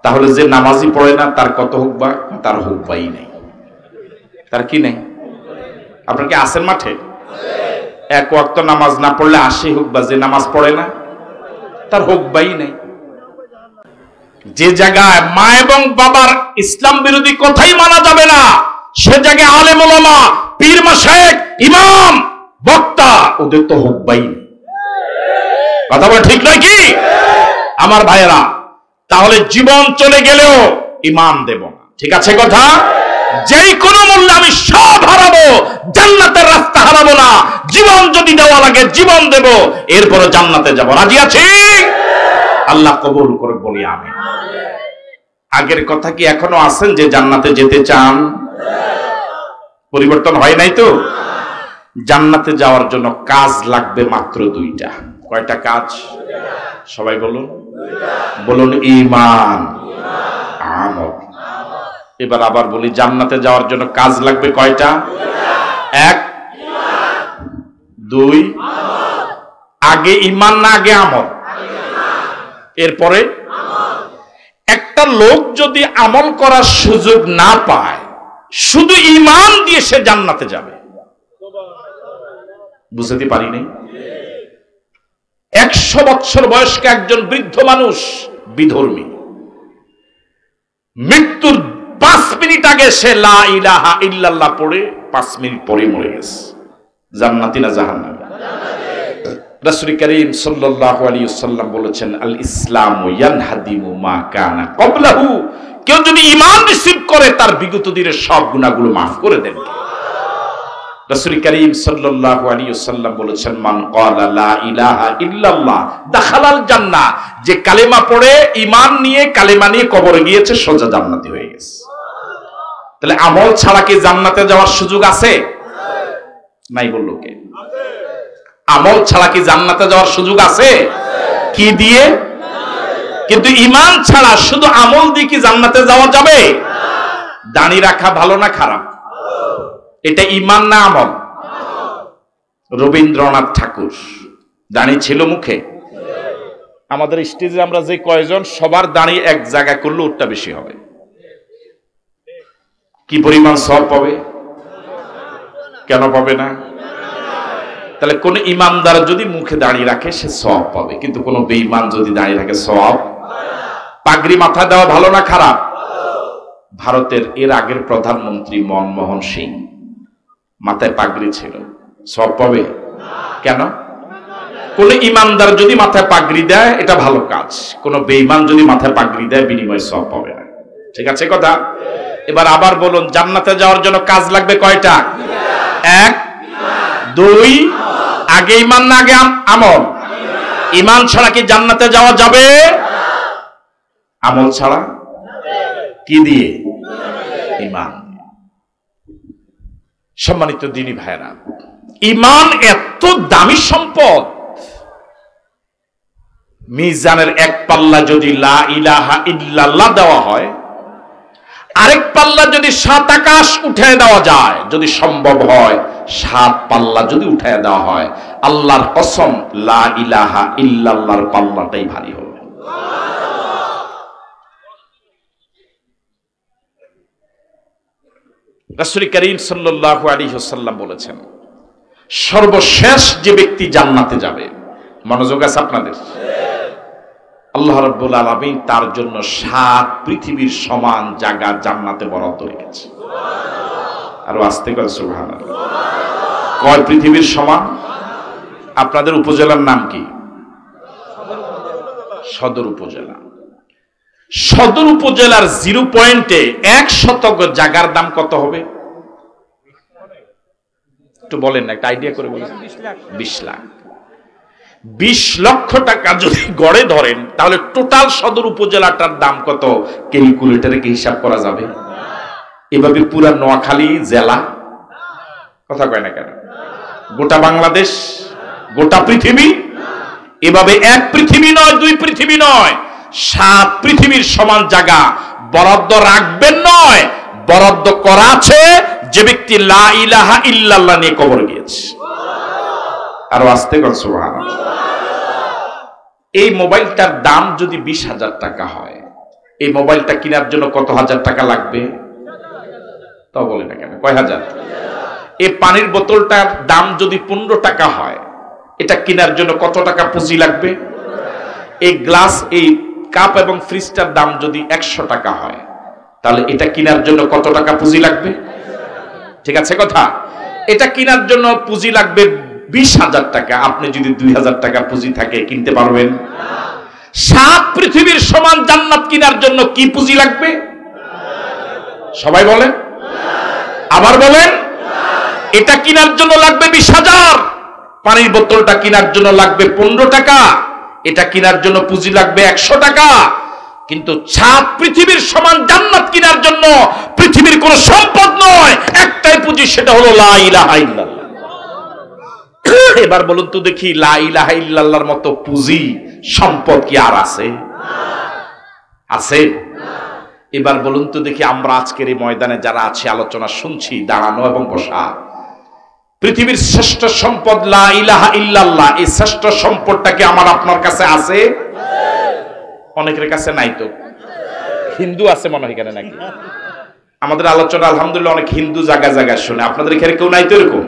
তাহলে যে নামাজই পড়ে না তার কত হোক বা? তার হোক বাই নেই। তার কি নেই? আপনার কি আছেন মাঠে? এক ওয়াক্ত নামাজ না পড়লে 80 হোক বা, যে নামাজ পড়ে না তার হোক বাই নেই। যে জায়গায় মা এবং বাবার ইসলাম বিরোধী কথাই মানা যাবে না, সে জায়গায় আলেম ওলামা পীর মাশায়েখ, ইমাম, বক্তা, ওদের তো হুব্বাই নেই। কথা বলে ঠিক নয় কি আমার ভাইয়েরা? তাহলে জীবন চলে গেলেও ঈমান দেব না, ঠিক আছে কথা? যেই কোনো মূল্যে আমি সব হারাবো, জান্নাতের রাস্তা হারাবো না। জীবন যদি দেওয়া লাগে জীবন দেব, এরপরে জান্নাতে যাব। রাজি আছি? আল্লাহ কবুল করে বলি আমিন। আগের কথা কি এখনো আছেন যে জান্নাতে যেতে চান? পরিবর্তন হয় নাই তো? জান্নাতে যাওয়ার জন্য কাজ লাগবে মাত্র দুইটা। কয়টা কাজ? সবাই বলুন, বলুন ঈমান, আমল। এবার আবার বলি, জান্নাতে যাওয়ার জন্য কাজ লাগবে কয়টা? এক, দুই। আগে ঈমান না আগে আমল? এরপরে একটা লোক যদি আমল করার সুযোগ না পায়, শুধু ঈমান দিয়ে সে জান্নাতে যাবে। বুঝতে পারি নাই? 100 বছর বয়স্ক একজন বৃদ্ধ মানুষ, বিধর্মী, মৃত্যুর 5 মিনিট আগে সে লা ইলাহা ইল্লাল্লাহ পড়ে 5 মিনিট পরে মরে গেছে। জান্নাতি না জাহান্নামী? রাসূল করিম সাল্লাল্লাহু আলাইহি ওয়াসাল্লাম বলেছেন, আল ইসলামু ইয়ানহাদিমু মা কানা ক্বাবলাহু। কেউ যদি ঈমান রিসিভ করে তার বিগত দিনের সব গুনাহগুলো maaf করে দেন। রাসূল করিম সাল্লাল্লাহু আলাইহি ওয়াসাল্লাম বলেছেন, মান ক্বালা লা ইলাহা ইল্লাল্লাহ দাখালাল জান্নাহ। যে কালেমা পড়ে ঈমান নিয়ে কালেমা নিয়ে কবরে গিয়েছে, সোজা জান্নাতি হয়ে গেছে। তাহলে আমল ছাড়া কি জান্নাতে যাওয়ার সুযোগ আছে? নাই বললো কে? আমল ছাড়া কি জান্নাতে যাওয়ার সুযোগ আছে? কি দিয়ে? কিন্তু ঈমান ছাড়া শুধু আমল দিয়ে কি জান্নাতে যাওয়া যাবে? দাড়ি রাখা ভালো না খারাপ? এটা ঈমান না আমল? রবীন্দ্রনাথ ঠাকুর দাড়ি ছিল মুখে? আমাদের স্টেজে আমরা যে কয়জন, সবার দাড়ি এক জায়গা করলে ওটা বেশি হবে। কি পরিমাণ সওয়াব পাবে? কেন পাবে না? তাহলে কোন ইমানদার যদি মুখে দাঁড়িয়ে রাখে সে সওয়াব পাবে, কিন্তু কোন বেঈমান যদি দাঁড়িয়ে রাখে সওয়াব। পাগড়ি মাথা দেওয়া ভালো না খারাপ? ভারতের এর আগের প্রধানমন্ত্রী মনমোহন সিং মাথায় পাগড়ি ছিল, সওয়াব পাবে? কেন? কোন ইমানদার যদি মাথায় পাগড়ি দেয় এটা ভালো কাজ, কোন বেঈমান যদি মাথায় পাগড়ি দেয় বিনিময়ে সওয়াব পাবে না। ঠিক আছে কথা? এবার আবার বলুন, জান্নাতে যাওয়ার জন্য কাজ লাগবে কয়টা? এক, দুই। আগে ঈমান না আগে আমল? ঈমান ছাড়া কি জান্নাতে যাওয়া যাবে? আমল ছাড়া? কি দিয়ে? ঈমান। সম্মানিত দ্বীনী ভাইরা, ঈমান এত দামি সম্পদ, মিজানের এক পাল্লা যদি লা ইলাহা ইল্লাল্লাহ দেওয়া হয়, আরেক পাল্লা যদি 7 আকাশ উঠায় দেওয়া যায়, যদি সম্ভব হয় 7 পাল্লা যদি উঠায় দেওয়া হয়, আল্লাহর কসম লা ইলাহা ইল্লাল্লাহর পাল্লাটাই ভারী হবে। রাসূল করিম সাল্লাল্লাহু আলাইহি ওয়াসাল্লাম বলেছেন, সর্বশেষ যে ব্যক্তি জান্নাতে যাবে, মনোযোগ আছে আপনাদের? আল্লাহ রাব্বুল আলামিন তার জন্য 7 পৃথিবীর সমান জায়গা জান্নাতে বরাদ্দ রেখেছে। আরো আস্তে করে সুবহানাল্লাহ। কয় পৃথিবীর সমান? আপনাদের উপজেলার নাম কি? সদর উপজেলা। সদর উপজেলার 0 পয়েন্টে 1 শতক জায়গার দাম কত হবে? একটু বলেন না, একটা আইডিয়া করে বলেন। 20 লাখ। 20 লক্ষ টাকা যদি গড়ে ধরেন, তাহলে টোটাল সদর উপজেলাটার দাম কত ক্যালকুলেটরে কি হিসাব করা যাবে? এভাবে পুরা নোয়াখালী জেলা, কথা কয় না কেন, গোটা বাংলাদেশ, গোটা পৃথিবী, এভাবে 1 পৃথিবী নয়, 2 পৃথিবী নয়, 7 পৃথিবীর সমান জায়গা বরাদ্দ রাখবেন নয়, বরাদ্দ করা আছে যে ব্যক্তি লা ইলাহা ইল্লাল্লাহ নিয়ে কবর গিয়েছে। আরো আস্তে করে সুবহানাল্লাহ। এই মোবাইলটার দাম যদি 20,000 টাকা হয়, এই মোবাইলটা কেনার জন্য কত হাজার টাকা লাগবে? তা বলে না কেন, কয় হাজার? এই পানির বোতলটার দাম যদি 15 টাকা হয়, এটা কেনার জন্য কত টাকা পুঁজি লাগবে? এই গ্লাস, এই কাপ এবং ফ্রিজটার দাম যদি 100 টাকা হয়, তাহলে এটা কেনার জন্য কত টাকা পুঁজি লাগবে? ঠিক আছে কথা? এটা কেনার জন্য পুঁজি লাগবে 20,000 টাকা। আপনি যদি 2,000 টাকা পুঁজি থাকে কিনতে পারবেন? 7 পৃথিবীর সমান জান্নাত কেনার জন্য কি পুঁজি লাগবে? সবাই বলেন, আবার বলেন। এটা কেনার জন্য লাগবে 20,000। পানির বোতলটা কেনার জন্য লাগবে 15 টাকা। এটা কেনার জন্য পুঁজি লাগবে 100 টাকা। কিন্তু 7 পৃথিবীর সমান জান্নাত কেনার জন্য পৃথিবীর কোন সম্পদ নয়, একটাই পুঁজি, সেটা হলো লা ইলাহা ইল্লাল্লাহ। এবার বলুন তো দেখি, লা ইলাহা ইল্লাল্লাহর মতো পুঁজি সম্পদ কি আর আছে? আছে? এবার বলুন তো দেখি, আমরা আজকের এই ময়দানে যারা আছি, আলোচনা শুনছি, দাঁড়ানো এবং বসা, পৃথিবীর শ্রেষ্ঠ সম্পদ লা ইলাহা ইল্লাল্লাহ, এই শ্রেষ্ঠ সম্পদটা কি আমার আপনার কাছে আছে? অনেকের কাছে নাই তো। হিন্দু আছে মনে হয় এখানে নাকি? আমাদের আলোচনা আলহামদুলিল্লাহ অনেক হিন্দু জায়গায় জায়গায় শুনে। আপনাদের এখানে কেউ নাই তো এরকম?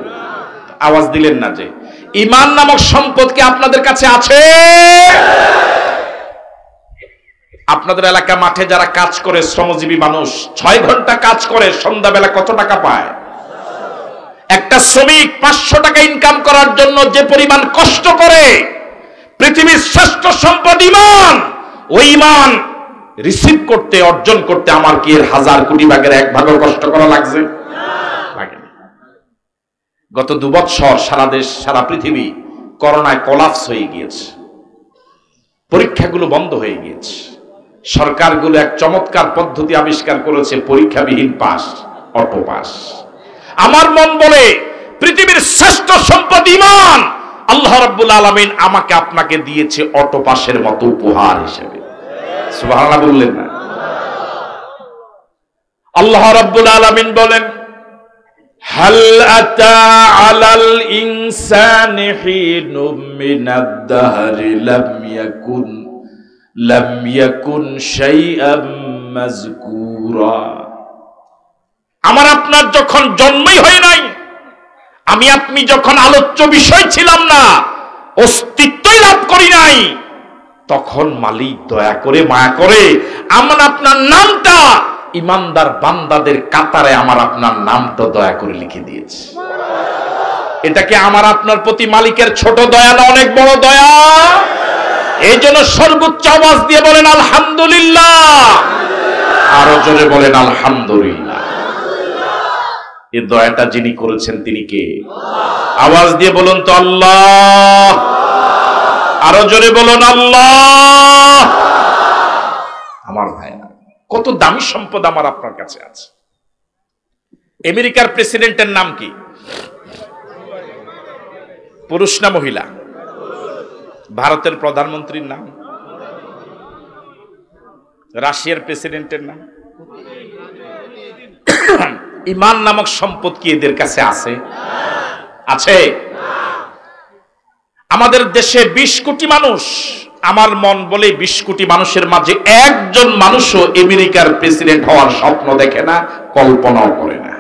আওয়াজ দিলেন না যে। ঈমান নামক সম্পদ কি আপনাদের কাছে আছে? আপনাদের এলাকা মাঠে যারা কাজ করে, শ্রমজীবী মানুষ, 6 ঘন্টা কাজ করে, সন্ধ্যাবেলা কত টাকা পায়? একটা শ্রমিক 500 টাকা ইনকাম করার জন্য যে পরিমাণ কষ্ট করে, পৃথিবীর শ্রেষ্ঠ সম্পদ ঈমান। ওই ঈমান রিসিভ করতে, অর্জন করতে আমার কি এর 1000 কোটি ভাগের 1 ভাগও কষ্ট করা লাগছে? লাগে না। গত 2 বছর সারা দেশ, সারা পৃথিবী করোনায় কোলাপস হয়ে গিয়েছে। পরীক্ষাগুলো বন্ধ হয়ে গিয়েছে। সরকারগুলো এক চমৎকার পদ্ধতি আবিষ্কার করেছে, পরীক্ষাবিহীন পাস, অটো পাস। আমার মন বলে পৃথিবীর শ্রেষ্ঠ সম্পদ ঈমান আল্লাহ রাব্বুল আলামিন আমাকে আপনাকে দিয়েছে অটো পাসের মতো উপহার হিসেবে। সুবহানাল্লাহ বললেন না? আল্লাহ রাব্বুল আলামিন বলেন, হাল আতা আলাল ইনসানি হিনুম মিনাদ দাহরি লাম ইয়াকুন শাইআম মাযকুরা। আমার আপনার যখন জন্মই হয় নাই, আমি আপনি যখন আলোচ্য বিষয় ছিলাম না, অস্তিত্বই লাভ করি নাই, তখন মালিক দয়া করে, মায়া করে আমার আপনার নামটা ইমানদার বান্দাদের কাতারে আমার আপনার নামটা দয়া করে লিখে দিয়েছে। এটা কি আমার আপনার প্রতি মালিকের ছোট দয়া না, অনেক বড় দয়া? এই জন্য সর্বোচ্চ আওয়াজ দিয়ে বলেন আলহামদুলিল্লাহ। আরো জোরে বলেন আলহামদুলিল্লাহ। এই দয়াটা যিনি করেছেন তিনি কে? আওয়াজ দিয়ে বলুন তো আল্লাহ। আরো জোরে বলুন আল্লাহ। আমার ভাই, কত দামি সম্পদ আমার আপনার কাছে আছে। আমেরিকার প্রেসিডেন্টের নাম কি? পুরুষ না মহিলা? ভারতের প্রধানমন্ত্রীর নাম? রাশিয়ার প্রেসিডেন্টের নাম? ঈমান নামক সম্পদ কি এদের কাছে আছে? আছে? আমাদের দেশে 20 কোটি মানুষ। আমার মন বলে 20 কোটি মানুষের মাঝে একজন মানুষও আমেরিকার প্রেসিডেন্ট হওয়ার স্বপ্ন দেখে না, কল্পনাও করে না।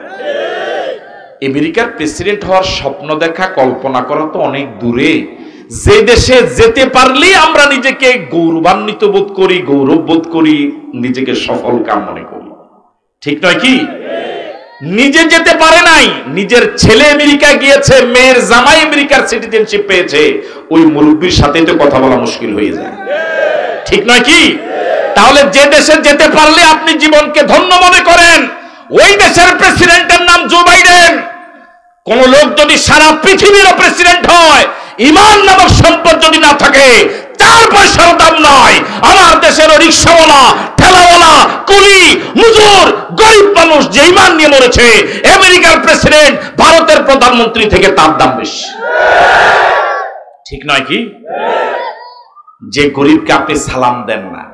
আমেরিকার প্রেসিডেন্ট হওয়ার স্বপ্ন দেখা, কল্পনা করা তো অনেক দূরে। যে দেশে যেতে পারলে আমরা নিজেকে গৌরবান্বিত বোধ করি, গৌরব বোধ করি, নিজেকে সফল কাম মনে করি। ঠিক নয় কি? নিজে যেতে পারে নাই, নিজের ছেলে আমেরিকায় গিয়েছে, মেয়ের জামাই আমেরিকার সিটিজেনশিপ পেয়েছে, ওই মুরব্বীর সাথে তো কথা বলা মুশকিল হয়ে যায়। ঠিক নয় কি? তাহলে যে দেশে যেতে পারলে আপনি জীবনকে ধন্য মনে করেন, ওই দেশের প্রেসিডেন্টের নাম জো বাইডেন। কোন লোক যদি সারা পৃথিবীর প্রেসিডেন্ট হয়, ঈমান নামক সম্পদ যদি না থাকে, 4 পয়সার দাম নয়। আমার দেশের রিকশাওয়ালা, ঠেলাওয়ালা, কুলি, মজুর, গরিব মানুষ যে ঈমান নিয়ে মরেছে, আমেরিকার প্রেসিডেন্ট, ভারতের প্রধানমন্ত্রী থেকে তার দাম বেশি। ঠিক নয় কি? যে গরিবকে আপনি সালাম দেন না,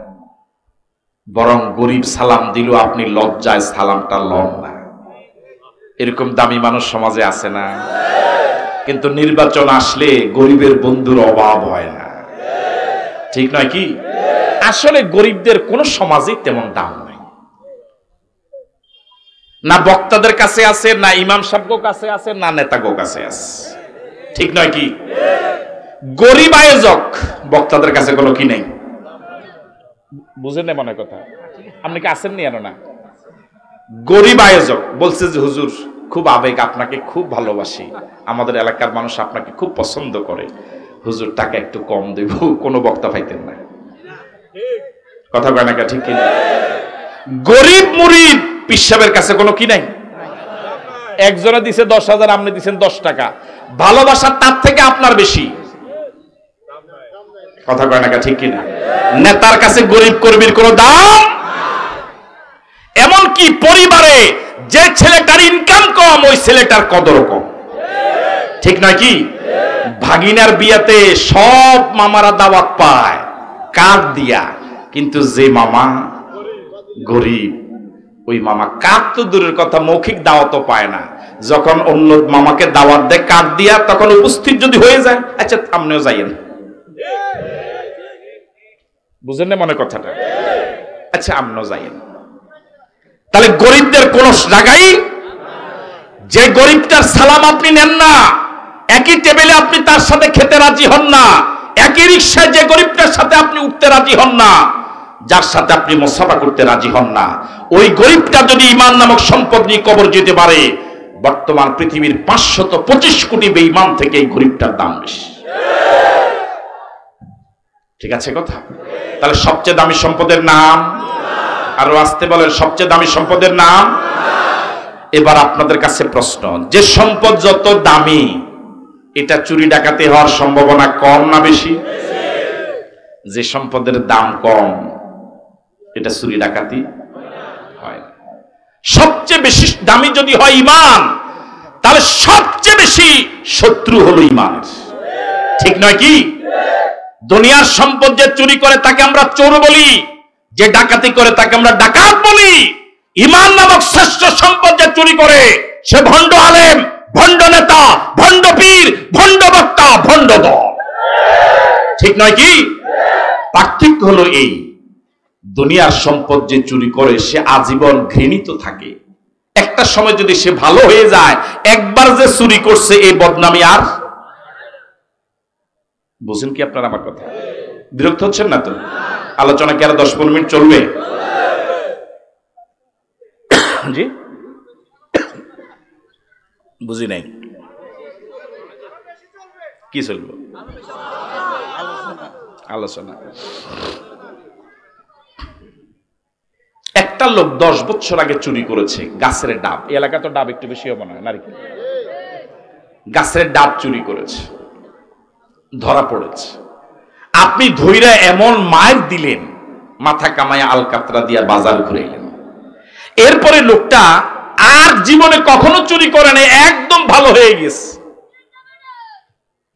বরং গরিব সালাম দিল আপনি লজ্জায় সালামটা লন না, এরকম দামি মানুষ সমাজে আছে না? কিন্তু নির্বাচন আসলে গরিবের বন্ধুর অভাব হয় না। ঠিক নয় কি? আসলে গরিবদের কোন সমাজে তেমন দাম নাই, না বক্তাদের কাছে আছে, না ইমাম সাহেবের কাছে আছে, না নেতাগো কাছে আছে। ঠিক নয় কি? গরিব আয়োজক, বক্তাদের কাছে কোনো কি নেই। বুঝেন না মনে কথা? আপনি কি আসেননি? না, গরিব আয়োজক বলছে যে হুজুর খুব আবেগ, আপনাকে খুব ভালোবাসি, আমাদের এলাকার মানুষ আপনাকে খুব পছন্দ করে, হুজুর টাকা একটু কম দেব, কোনো বক্তা পাইতেন না। কথা কয় না ঠিক কিনা? গরিব মুরিদ পীর সাহেবের কাছে কোনো কি নাই। একজনে দিছে 10,000, আপনি দিছেন 10 টাকা, ভালোবাসা তার থেকে আপনার বেশি। কথা কয় না ঠিক কিনা? নেতার কাছে গরিব কর্মীর কোনো দাম। এমনকি পরিবারে যে ছেলেটার ইনকাম কম, ওই ছেলেটার কদর কম, ঠিক নয় কি? ভাগিনার বিয়াতে সব মামারা দাওয়াত পায় কার্ড দিয়া, কিন্তু যে মামা গরিব, ওই মামা কার্ড তো দূরের কথা, মৌখিক দাওয়াতও পায় না। যখন অন্য মামাকে দাওয়াত দেয় কার্ড দিয়া, তখন উপস্থিত যদি হয়ে যায়, আচ্ছা আপনিও যাইয়েন, বুঝেন না মনে কথাটা? আচ্ছা আপনিও যাইয়েন। তাহলে গরিবদের কোন জায়গায়, যে গরিবটার সালাম আপনি নেন না, একই টেবিলে আপনি তার সাথে খেতে রাজি হন না, একই রিকশায় যে গরিবটার সাথে আপনি উঠতে রাজি হন না, যার সাথে আপনি মুসাফা করতে রাজি হন না, ওই গরিবটা যদি ঈমান নামক সম্পদ নিয়ে কবর যেতে পারে, বর্তমান পৃথিবীর 525 কোটি বেঈমান থেকে এই গরিবটার দাম বেশি। ঠিক আছে কথা? তাহলে সবচেয়ে দামি সম্পদের নাম, আরো আসতে বলেন, সবচেয়ে দামি সম্পদের নাম। এবার আপনাদের কাছে প্রশ্ন, যে সম্পদ যত দামি, এটা চুরি ডাকাতি হওয়ার সম্ভাবনা কম না বেশি? যে সম্পদের দাম কম, এটা চুরি ডাকাতি হয়। সবচেয়ে বেশি দামি যদি হয় ঈমান, তাহলে সবচেয়ে বেশি শত্রু হলো ঈমানের, ঠিক নয় কি? দুনিয়ার সম্পদ যে চুরি করে তাকে আমরা চোর বলি, যে ডাকাতি করে তাকে আমরা ডাকাত বলি। ঈমান নামক শ্রেষ্ঠ সম্পদ যে চুরি করে, সে ভণ্ড আলেম, ভণ্ড নেতা, ভণ্ড পীর, ভণ্ড বক্তা, ভণ্ড দল, ঠিক নয় কি? পার্থক্য হলো এই, দুনিয়ার সম্পদ যে চুরি করে সে আজীবন ঘৃণিত থাকে। একটা সময় যদি সে ভালো হয়ে যায়, একবার যে চুরি করছে এই বদনামি আর, বুঝেন কি আপনারা আমার কথা? বিরক্ত হচ্ছেন না তো? আলোচনা কি আর 10-15 মিনিট চলবে? জি বুঝি নাই, কি চলবে? আলোচনা। একটা লোক 10 বছর আগে চুরি করেছে গাছের ডাব, এই এলাকা তো ডাব একটু বেশি হবে না, নারিকেল, গাছের ডাব চুরি করেছে, ধরা পড়েছে। আপনি ধইরা এমন মার দিলেন, মাথা কামায়া আলকাতরা দিয়া বাজার ঘুরে এলেন। এরপরে লোকটা আর জীবনে কখনো চুরি করে নাই, একদম ভালো হয়ে গেছে।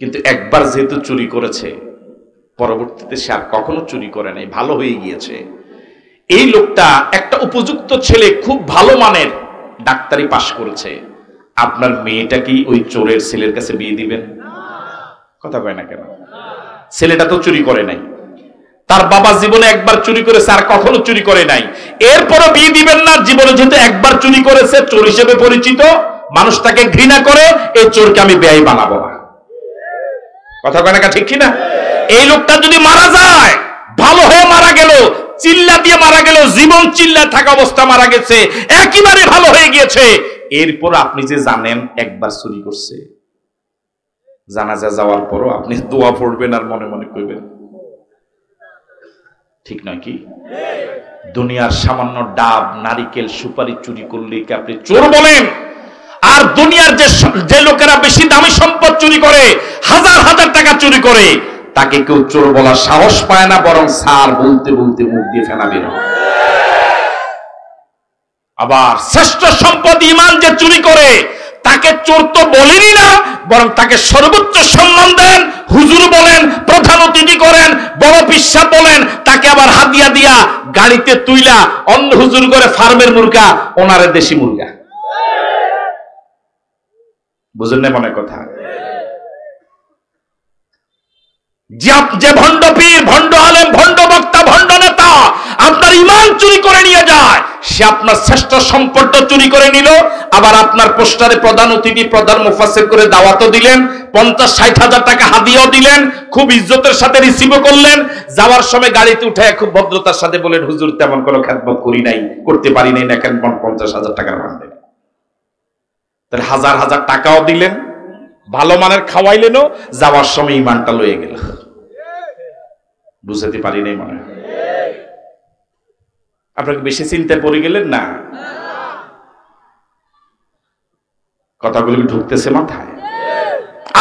কিন্তু একবার যেহেতু চুরি করেছে, পরবর্তীতে সে আর কখনো চুরি করে নাই, ভালো হয়ে গিয়েছে। এই লোকটা একটা উপযুক্ত ছেলে, খুব ভালো মানের ডাক্তারি পাশ করেছে। আপনার মেয়েটা কি ওই চোরের ছেলের কাছে বিয়ে দিবেন? কথা কয় না কেন? ছেলেটা তো চুরি করে নাই, তার বাবা জীবনে একবার চুরি করেছে, আর কখনো চুরি করে নাই, এরপরও বিয়ে দিবেন না? জীবনে যেহেতু একবার চুরি করেছে, চোর হিসেবে পরিচিত, মানুষ তাকে ঘৃণা করে, এই চোরকে আমি বেয়াই বানাবো না। কথা কয় না ঠিক কিনা? এই লোকটা যদি মারা যায়, ভালো হয়ে মারা গেল, চিল্লা দিয়ে মারা গেল, জীবন চিল্লা থাকা অবস্থা মারা গেছে, একেবারে ভালো হয়ে গিয়েছে, এরপর আপনি যে জানেন একবার চুরি করছে, জানাজা যাওয়ার পরও আপনি দোয়া পড়বেন আর মনে মনে করবেন, ঠিক নয় কি? দুনিয়ার সামান্য ডাব, নারিকেল, সুপারি চুরি করলে কি আপনি চোর বলেন? আর দুনিয়ার যে লোকেরা বেশি দামি সম্পদ চুরি করে, হাজার হাজার টাকা চুরি করে, তাকে কেউ চোর বলার সাহস পায় না, বরং স্যার বলতে বলতে মুখ দিয়ে ফেনা বের হয়। আবার শ্রেষ্ঠ সম্পদ ঈমান যে চুরি করে, তাকে চোর তো বলেনই না, বরং তাকে সর্বোচ্চ সম্মান দেন, হুজুর বলেন, প্রধান অতিথি করেন, বড় পিসা বলেন, তাকে আবার হাদিয়া দিয়া গাড়িতে তুইলা অন্য হুজুর করে ফার্মের মুরগা, ওনারে দেশি মুরগা। বুঝেন না মনে কথা? যে ভণ্ড পীর, ভণ্ড আলেম, ভণ্ড বক্তা, ভণ্ড নেতা আপনার ঈমান চুরি করে নিয়ে যায়, সে আপনার শ্রেষ্ঠ সম্পদ চুরি করে নিল, আবার আপনার পোস্টারে প্রধান অতিথি, প্রধান মুফাসসির করে দাওয়াতও দিলেন, 50-60 হাজার টাকা হাদিয়াও দিলেন, খুব ইজ্জতের সাথে রিসিভও করলেন, যাওয়ার সময় গাড়িতে উঠে খুব ভদ্রতার সাথে বলেন, হুজুর তেমন কোনো খেদমত করি নাই, করতে পারি নাই, না কেন 50,000 টাকার ভাঙ দেন। তাহলে হাজার হাজার টাকাও দিলেন, ভালো মানের খাওয়াইলেনও, যাওয়ার সময় ইমানটা লয়ে গেল। বুঝাতে পারি নাই মনে হয়। আপনাকে বেশি চিন্তায় পড়ে গেলেন না? কথাগুলো ঢুকতেছে মাথায়?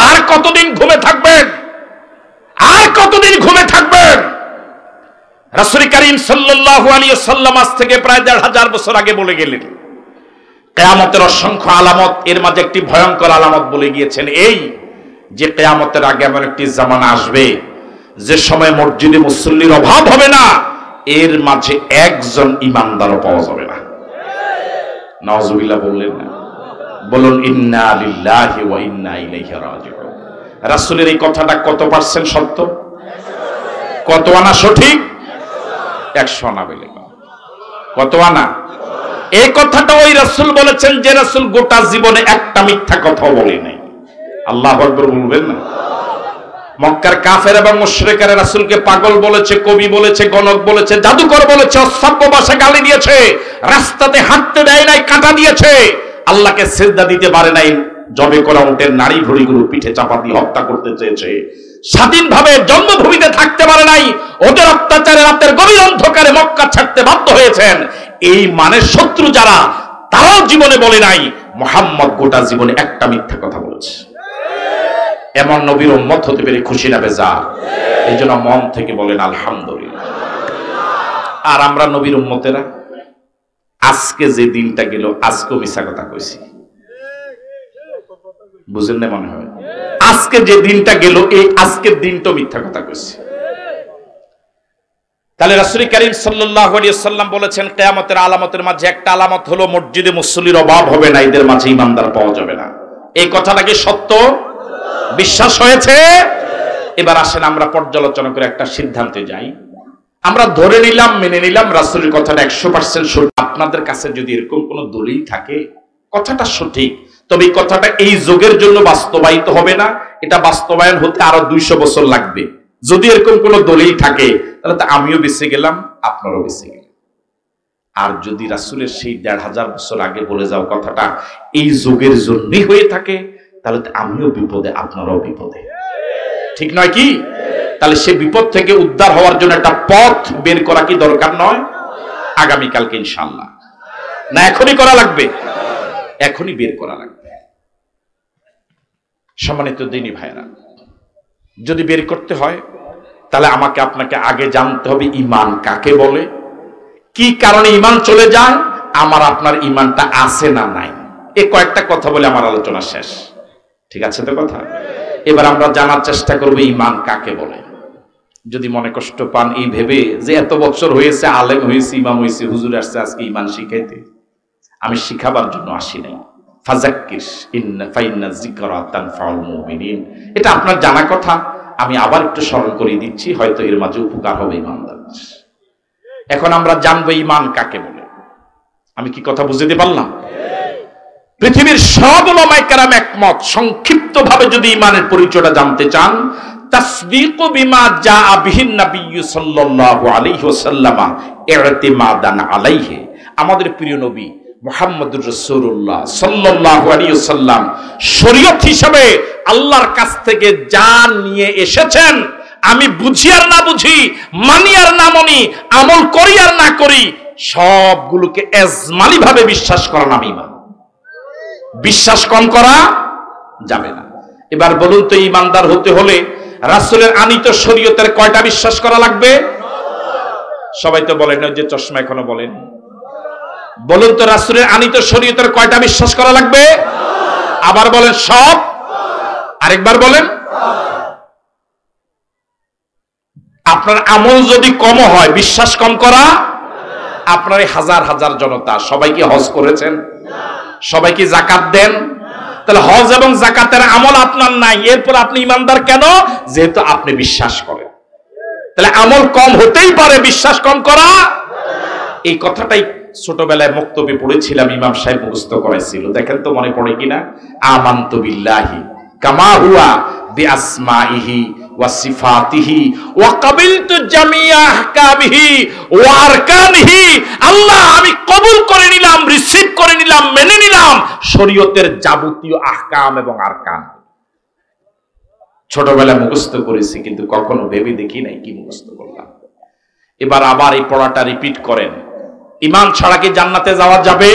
আর কতদিন ঘুমে থাকবেন? আর কতদিন ঘুমে থাকবেন? রাসূল করিম সাল্লাল্লাহু আলাইহি ওয়াসাল্লাম আজ থেকে প্রায় ১৫০০ বছর আগে বলে গেলেন কিয়ামতের অসংখ্য আলামত, এর মাঝে একটি ভয়ঙ্কর আলামত বলে গিয়েছেন, এই যে কিয়ামতের আগে এমন একটি জামানা আসবে যে সময় মসজিদে মুসল্লির অভাব হবে না, এর মাঝে একজন ইমানদারও পাওয়া যাবে না। নাউজুবিল্লাহ বললেন না? বলুন ইন্না লিল্লাহি ওয়া ইন্না ইলাইহি রাজিউন। রাসূলের এই কথাটা কত পার্সেন্ট সত্য? কত আনা সঠিক? 100 আনা বলে। কত আনা? এই কথাটা ওই রাসূল বলেছেন যে রাসূল গোটা জীবনে একটা মিথ্যা কথা বলে নাই। আল্লাহু আকবার বলবেন না? মক্কার কাফের এবং মুশরিকরা রাসূলকে পাগল বলেছে, কবি বলেছে, গণক বলেছে, জাদুকর বলেছে, অসভ্য ভাষায় গালি দিয়েছে, রাস্তাতে হাঁটতে দেয় নাই, কাঁটা দিয়েছে, আল্লাহকে সিজদা দিতে পারে নাই, জবে করা উটের নারী ভুঁড়িগুলো পিঠে চাপা দিয়ে হত্যা করতে চেয়েছে, স্বাধীনভাবে জন্মভূমিতে থাকতে পারে নাই, ওদের অত্যাচারে রাতের গভীর অন্ধকারে মক্কা ছাড়তে বাধ্য হয়েছেন। এই মানের শত্রু যারা, তারাও জীবনে বলে নাই মুহাম্মদ গোটা জীবনে একটা মিথ্যা কথা বলেছে। এমন নবীর উম্মত হতে পেরে খুশি না বেজার? এই জন্য মন থেকে বলেন আলহামদুলিল্লাহ। আর আমরা নবীর উম্মতেরা আজকে যে দিনটা গেল, আজকেও মিথ্যা কথা কইছি। বুঝেন না মনে হয়? আজকে যে দিনটা গেল, এই আজকের দিনটাও মিথ্যা কথা কইছি। তাহলে রাসূল করিম সাল্লাল্লাহু আলাইহি ওয়াসাল্লাম বলেছেন কিয়ামতের আলামতের মাঝে একটা আলামত হলো মসজিদে মুসল্লির অভাব হবে না, এদের মাঝে ইমানদার পাওয়া যাবে না। এই কথাটা কি সত্য? বিশ্বাস হয়েছে? এবার আসেন আমরা পর্যালোচনা করে একটা সিদ্ধান্তে যাই। আমরা ধরে নিলাম, মেনে নিলাম রাসূলের কথাটা 100% সঠিক। আপনাদের কাছে যদি এরকম কোন দলিল থাকে কথাটা সঠিক, তবে এই কথাটা এই যুগের জন্য বাস্তবায়িত হবে না, এটা বাস্তবায়ন হতে আরো 200 বছর লাগবে। যদি এরকম কোন দলিল থাকে তাহলে তো আমিও বেঁচে গেলাম, আপনারও বেঁচে গেলেন। আর যদি রাসূলের সেই ১৫০০ বছর আগে বলে যাও কথাটা এই যুগের জন্যই হয়ে থাকে, তাহলে তো আমিও বিপদে, আপনারাও বিপদে। ঠিক নয় কি? তাহলে সে বিপদ থেকে উদ্ধার হওয়ার জন্য একটা পথ বের করা কি দরকার নয়? আগামীকালকে ইনশাআল্লাহ, না এখনই করা লাগবে? এখনই বের করা লাগবে। সম্মানিত দিনী ভাইরা, যদি বের করতে হয় তাহলে আমাকে আপনাকে আগে জানতে হবে ঈমান কাকে বলে, কি কারণে ঈমান চলে যায়, আমার আপনার ঈমানটা আছে না নাই, এই কয়েকটা কথা বলে আমার আলোচনা শেষ। ঠিক আছে তো কথা? এবার আমরা জানার চেষ্টা করব ঈমান কাকে বলে। যদি মনে কষ্ট পান এই ভেবে যে এত বছর হয়েছে, আলেম হয়েছে, ইমাম হয়েছে, হুজুর আসছে আজকে ঈমান শিখাইতে, আমি শিখাবার জন্য আসি নাই। ফাযাক্কির ফাইন্না যিকরা তানফাউল মুমিনিন, এটা আপনার জানা কথা, আমি আবার একটু স্মরণ করিয়ে দিচ্ছি, হয়তো এর মাঝে উপকার হবে ইমানদার। এখন আমরা জানবো ঈমান কাকে বলে। আমি কি কথা বুঝতে পারলাম? পৃথিবীর সব উলামায়ে কেরাম একমত, সংক্ষিপ্তভাবে যদি ঈমানের পরিচয়টা জানতে চান, তাসদীকু বিমা জাআ বিহিন নবী সাল্লাল্লাহু আলাইহি ওয়াসাল্লাম ইতিমাদান আলাইহি, আমাদের প্রিয় নবী মুহাম্মদুর রাসূলুল্লাহ সাল্লাল্লাহু আলাইহি ওয়াসাল্লাম শরীয়ত হিসেবে আল্লাহর কাছ থেকে যা নিয়ে এসেছেন, আমি বুঝি আর না বুঝি, মানি আর না মানি, আমল করি আর না করি, সবগুলোকে এজমালি ভাবে বিশ্বাস করা নাম ঈমান। বিশ্বাস কম করা যাবে না। এবার বলুন তো, ঈমানদার হতে হলে রাসূলের আনিত শরীয়তের কয়টা বিশ্বাস করা লাগবে? সবাই তো বলেন, ওই যে চশমা এখনো বলেন, বলুন তো রাসূলের আনিত শরীয়তের কয়টা বিশ্বাস করা লাগবে? আবার বলেন সব। আরেকবার বলেন। আপনার আমল যদি কম হয়, বিশ্বাস কম করা। আপনার এই হাজার হাজার জনতা সবাই কি হজ করেছেন? সবাই কি যাকাত দেন? তাহলে হজ এবং যাকাতের আমল আপনার নাই, এরপর আপনি ঈমানদার কেন? যেহেতু আপনি বিশ্বাস করেন। তাহলে আমল কম হতেই পারে, বিশ্বাস কম করা। এই কথাটাই ছোটবেলায় বক্তব্যে পড়েছিলাম, ইমাম সাহেব মুখস্থ করাইছিল, দেখেন তো মনে পড়ে কিনা। আমানতু বিল্লাহি কামা হুয়া বিআসমাইহি ওয়া সিফাতিহি ওয়া কাবিলতু জামিয়া আহকামিহি ওয়া আরকানিহি। আল্লাহ আমি কবুল করে নিলাম, রিসিভ করে নিলাম, মেনে নিলাম শরীয়তের যাবতীয় আহকাম এবং আরকান। ছোটবেলায় মুখস্থ করেছি, কিন্তু কখনো ভেবে দেখি নাই কি মুখস্থ করলাম। এবার আবার এই পড়াটা রিপিট করেন। ঈমান ছাড়া কি জান্নাতে যাওয়া যাবে?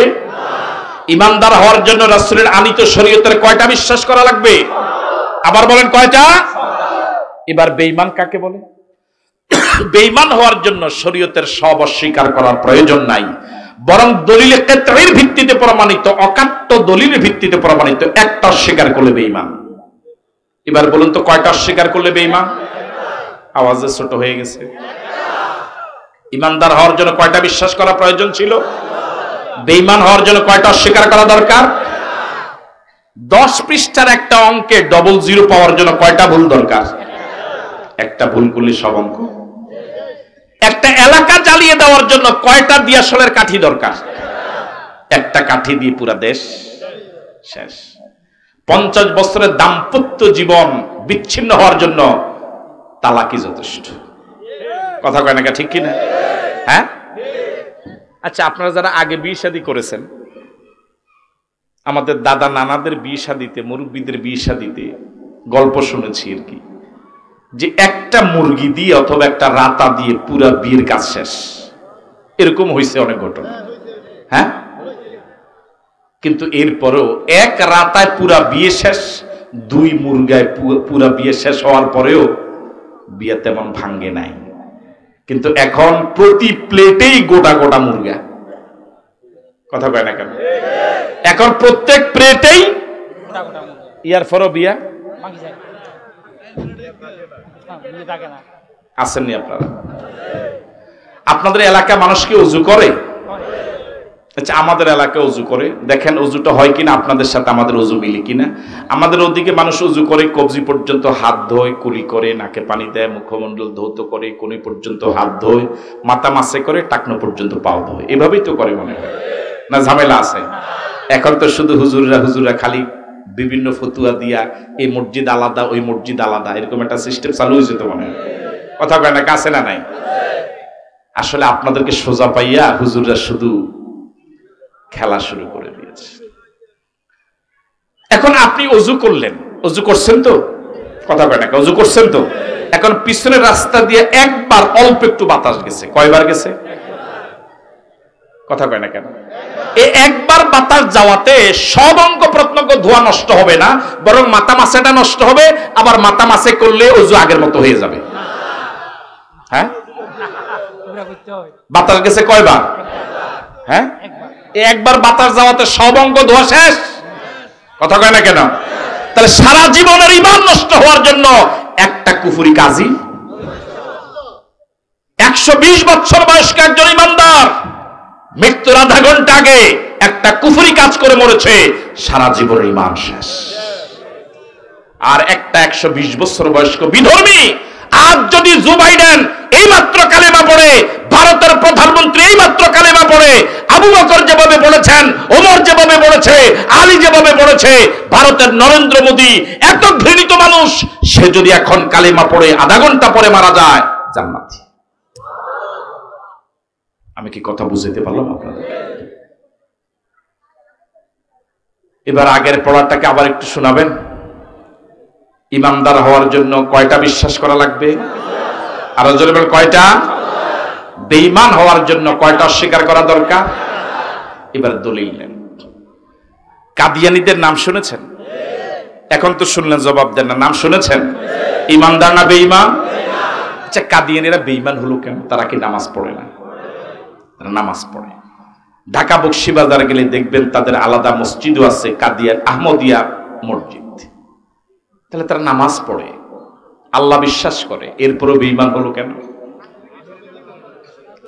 ঈমানদার হওয়ার জন্য রাসূলের আনিত শরীয়তের কয়টা বিশ্বাস করা লাগবে? আবার বলেন কয়টা? এবার বেঈমান কাকে বলে? বেঈমান হওয়ার জন্য শরীয়তের সব অস্বীকার করার প্রয়োজন নাই, বরং দলিলে কিতাবের ভিত্তিতে প্রমাণিত, অকাট্য দলিলের ভিত্তিতে প্রমাণিত একটা অস্বীকার করলে বেঈমান। এবার বলুন তো কয়টা অস্বীকার করলে বেঈমান? আওয়াজে ছোট হয়ে গেছে। ঈমানদার হওয়ার জন্য কয়টা বিশ্বাস করা প্রয়োজন ছিল? বেঈমান হওয়ার জন্য কয়টা অস্বীকার করা দরকার? 10 পৃষ্ঠার একটা অঙ্কে ডবল জিরো পাওয়ার জন্য কয়টা ভুল দরকার? একটা ভুল করলে সব অঙ্ক। একটা এলাকা জ্বালিয়ে দেওয়ার জন্য কয়টা দিয়াশলের কাঠি দরকার? একটা কাঠি দিয়ে পুরা দেশ শেষ। 50 বছরের দাম্পত্য জীবন বিচ্ছিন্ন হওয়ার জন্য তালাকই যথেষ্ট। কথা কয় না, ঠিক কিনা? হ্যাঁ, আচ্ছা, আপনারা যারা আগে বিয়ে শাদী করেছেন, আমাদের দাদা নানাদের বিয়ে শাদীতে, মুরব্বীদের বিয়ে শাদীতে গল্প শুনেছি আর কি, যে একটা মুরগি দিয়ে অথবা একটা রাতা দিয়ে পুরা বিয়ের কাজ শেষ। এরকম হয়েছে অনেক ঘটনা। হ্যাঁ, কিন্তু এরপরেও এক রাতায় পুরা বিয়ে শেষ, 2 মুরগায় পুরা বিয়ে শেষ হওয়ার পরেও বিয়ে তেমন ভাঙ্গে নাই। কিন্তু এখন প্রতি প্লেটেই গোটা গোটা মুরগা। কথা কয় না কেন? এখন প্রত্যেক প্লেটেই ইয়ার পরও বিয়া। আসেননি আপনারা? আপনাদের এলাকায় মানুষ কি ওযু করে? আচ্ছা, আমাদের এলাকায় ওযু করে, দেখেন ওযুটা হয় কিনা, আপনাদের সাথে আমাদের ওযু মিলে কিনা। আমাদের ওদিকে মানুষ ওযু করে, কবজি পর্যন্ত হাত ধোয়, কুলি করে, নাকে পানি দেয়, মুখমণ্ডল ধৌত করে, কোনি পর্যন্ত হাত ধোয়, মাথা মাসে করে, টাকনো পর্যন্ত পাও ধোয়। এভাবেই তো করে মনে হয় না? ঝামেলা আছে? এখন তো শুধু হুজুররা খালি বিভিন্ন ফতুয়া দিয়া এই মসজিদ আলাদা, ওই মসজিদ আলাদা, এরকম একটা সিস্টেম চালু হয়েছে তো মনে হয়। কথা কয় না, কাছে না নাই? আসলে আপনাদেরকে সোজা পাইয়া হুজুররা শুধু খেলা শুরু করে দিয়েছে। এখন আপনি ওযু করলেন, ওযু করছেন তো? কথা কয় না, ওযু করছেন তো? এখন পিছনের রাস্তা দিয়ে একবার অল্প একটু বাতাস গেছে, কয়বার গেছে? কথা কয় না কেন? এই একবার বাতাস যাওয়াতে সব অঙ্গ প্রত্যঙ্গ ধোয়া নষ্ট হবে না, বরং মাথা মাছেটা নষ্ট হবে। আবার মাথা মাছে করলে ওযু আগের মতো হয়ে যাবে। হ্যাঁ, বাতাস গেছে কয়বার? হ্যাঁ, একবার বাতাস যাওয়াতে সব অঙ্গ ধোয়া শেষ। কথা কয় না কেন? তাহলে সারা জীবনের ঈমান নষ্ট হওয়ার জন্য একটা কুফরি কাজী। 120 বছর বয়স্ক একজন ঈমানদার মৃত্যুর আধা ঘন্টা আগে একটা কুফরি কাজ করে মরেছে, সারা জীবনের ঈমান শেষ। আর একটা 120 বছর বয়স্ক বিধর্মী আজ যদি জো বাইডেন এইমাত্র কালেমা পড়ে, ভারতের প্রধানমন্ত্রী এইমাত্র কালেমা পড়ে, আবু বকর যেভাবে বলেছেন, ওমর যেভাবে বলেছে, আলী যেভাবে বলেছে, ভারতের নরেন্দ্র মোদী এত ঘৃণিত মানুষ, সে যদি এখন কালেমা পড়ে আধা ঘন্টা পরে মারা যায়, জান্নাতি। আমি কি কথা বুঝাতে পারলাম আপনাদের? এবার আগের পড়াটাকে আবার একটু শোনাবেন। ঈমানদার হওয়ার জন্য কয়টা বিশ্বাস করা লাগবে? আরো জোরে বলেন, কয়টা? বেঈমান হওয়ার জন্য কয়টা অস্বীকার করা দরকার? এবার দলিল নেন। কাদিয়ানীদের নাম শুনেছেন? এখন তো শুনলেন, জবাব দেন না। নাম শুনেছেন? ঈমানদার না বেঈমান? আচ্ছা, কাদিয়ানীরা বেঈমান হলো কেন? তারা কি নামাজ পড়ে না? তারা নামাজ পড়ে। ঢাকা বকশীবাজার গেলে দেখবেন তাদের আলাদা মসজিদও আছে, কাদিয়ান আহমদিয়া মসজিদ। তাহলে তারা নামাজ পড়ে, আল্লাহ বিশ্বাস করে, এরপরও বেঈমান হলো কেন?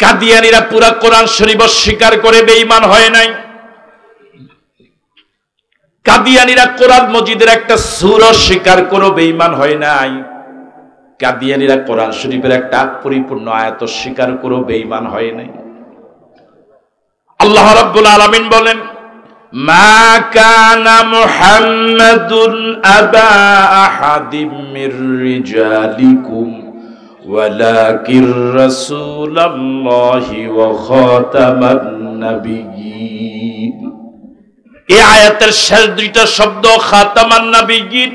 কাদিয়ানীরা পুরা কোরআন শরীফ স্বীকার করে বেঈমান হয় নাই। কাদিয়ানীরা কোরআন মজিদের একটা সূরা স্বীকার করে বেঈমান হয় নাই। কাদিয়ানীরা কোরআন শরীফের একটা পরিপূর্ণ আয়াত স্বীকার করে বেঈমান হয় নাই। আল্লাহ রাব্বুল আলামিন বলেন, মা কানা মুহাম্মাদুন আবা আহাদিম মির রিজালিকুম ওয়ালাকির রাসূলুল্লাহি ওয়া খাতামান নাবিয়্যিন। এই আয়াতের শেষ দুইটা শব্দ খাতামান নাবিয়্যিন,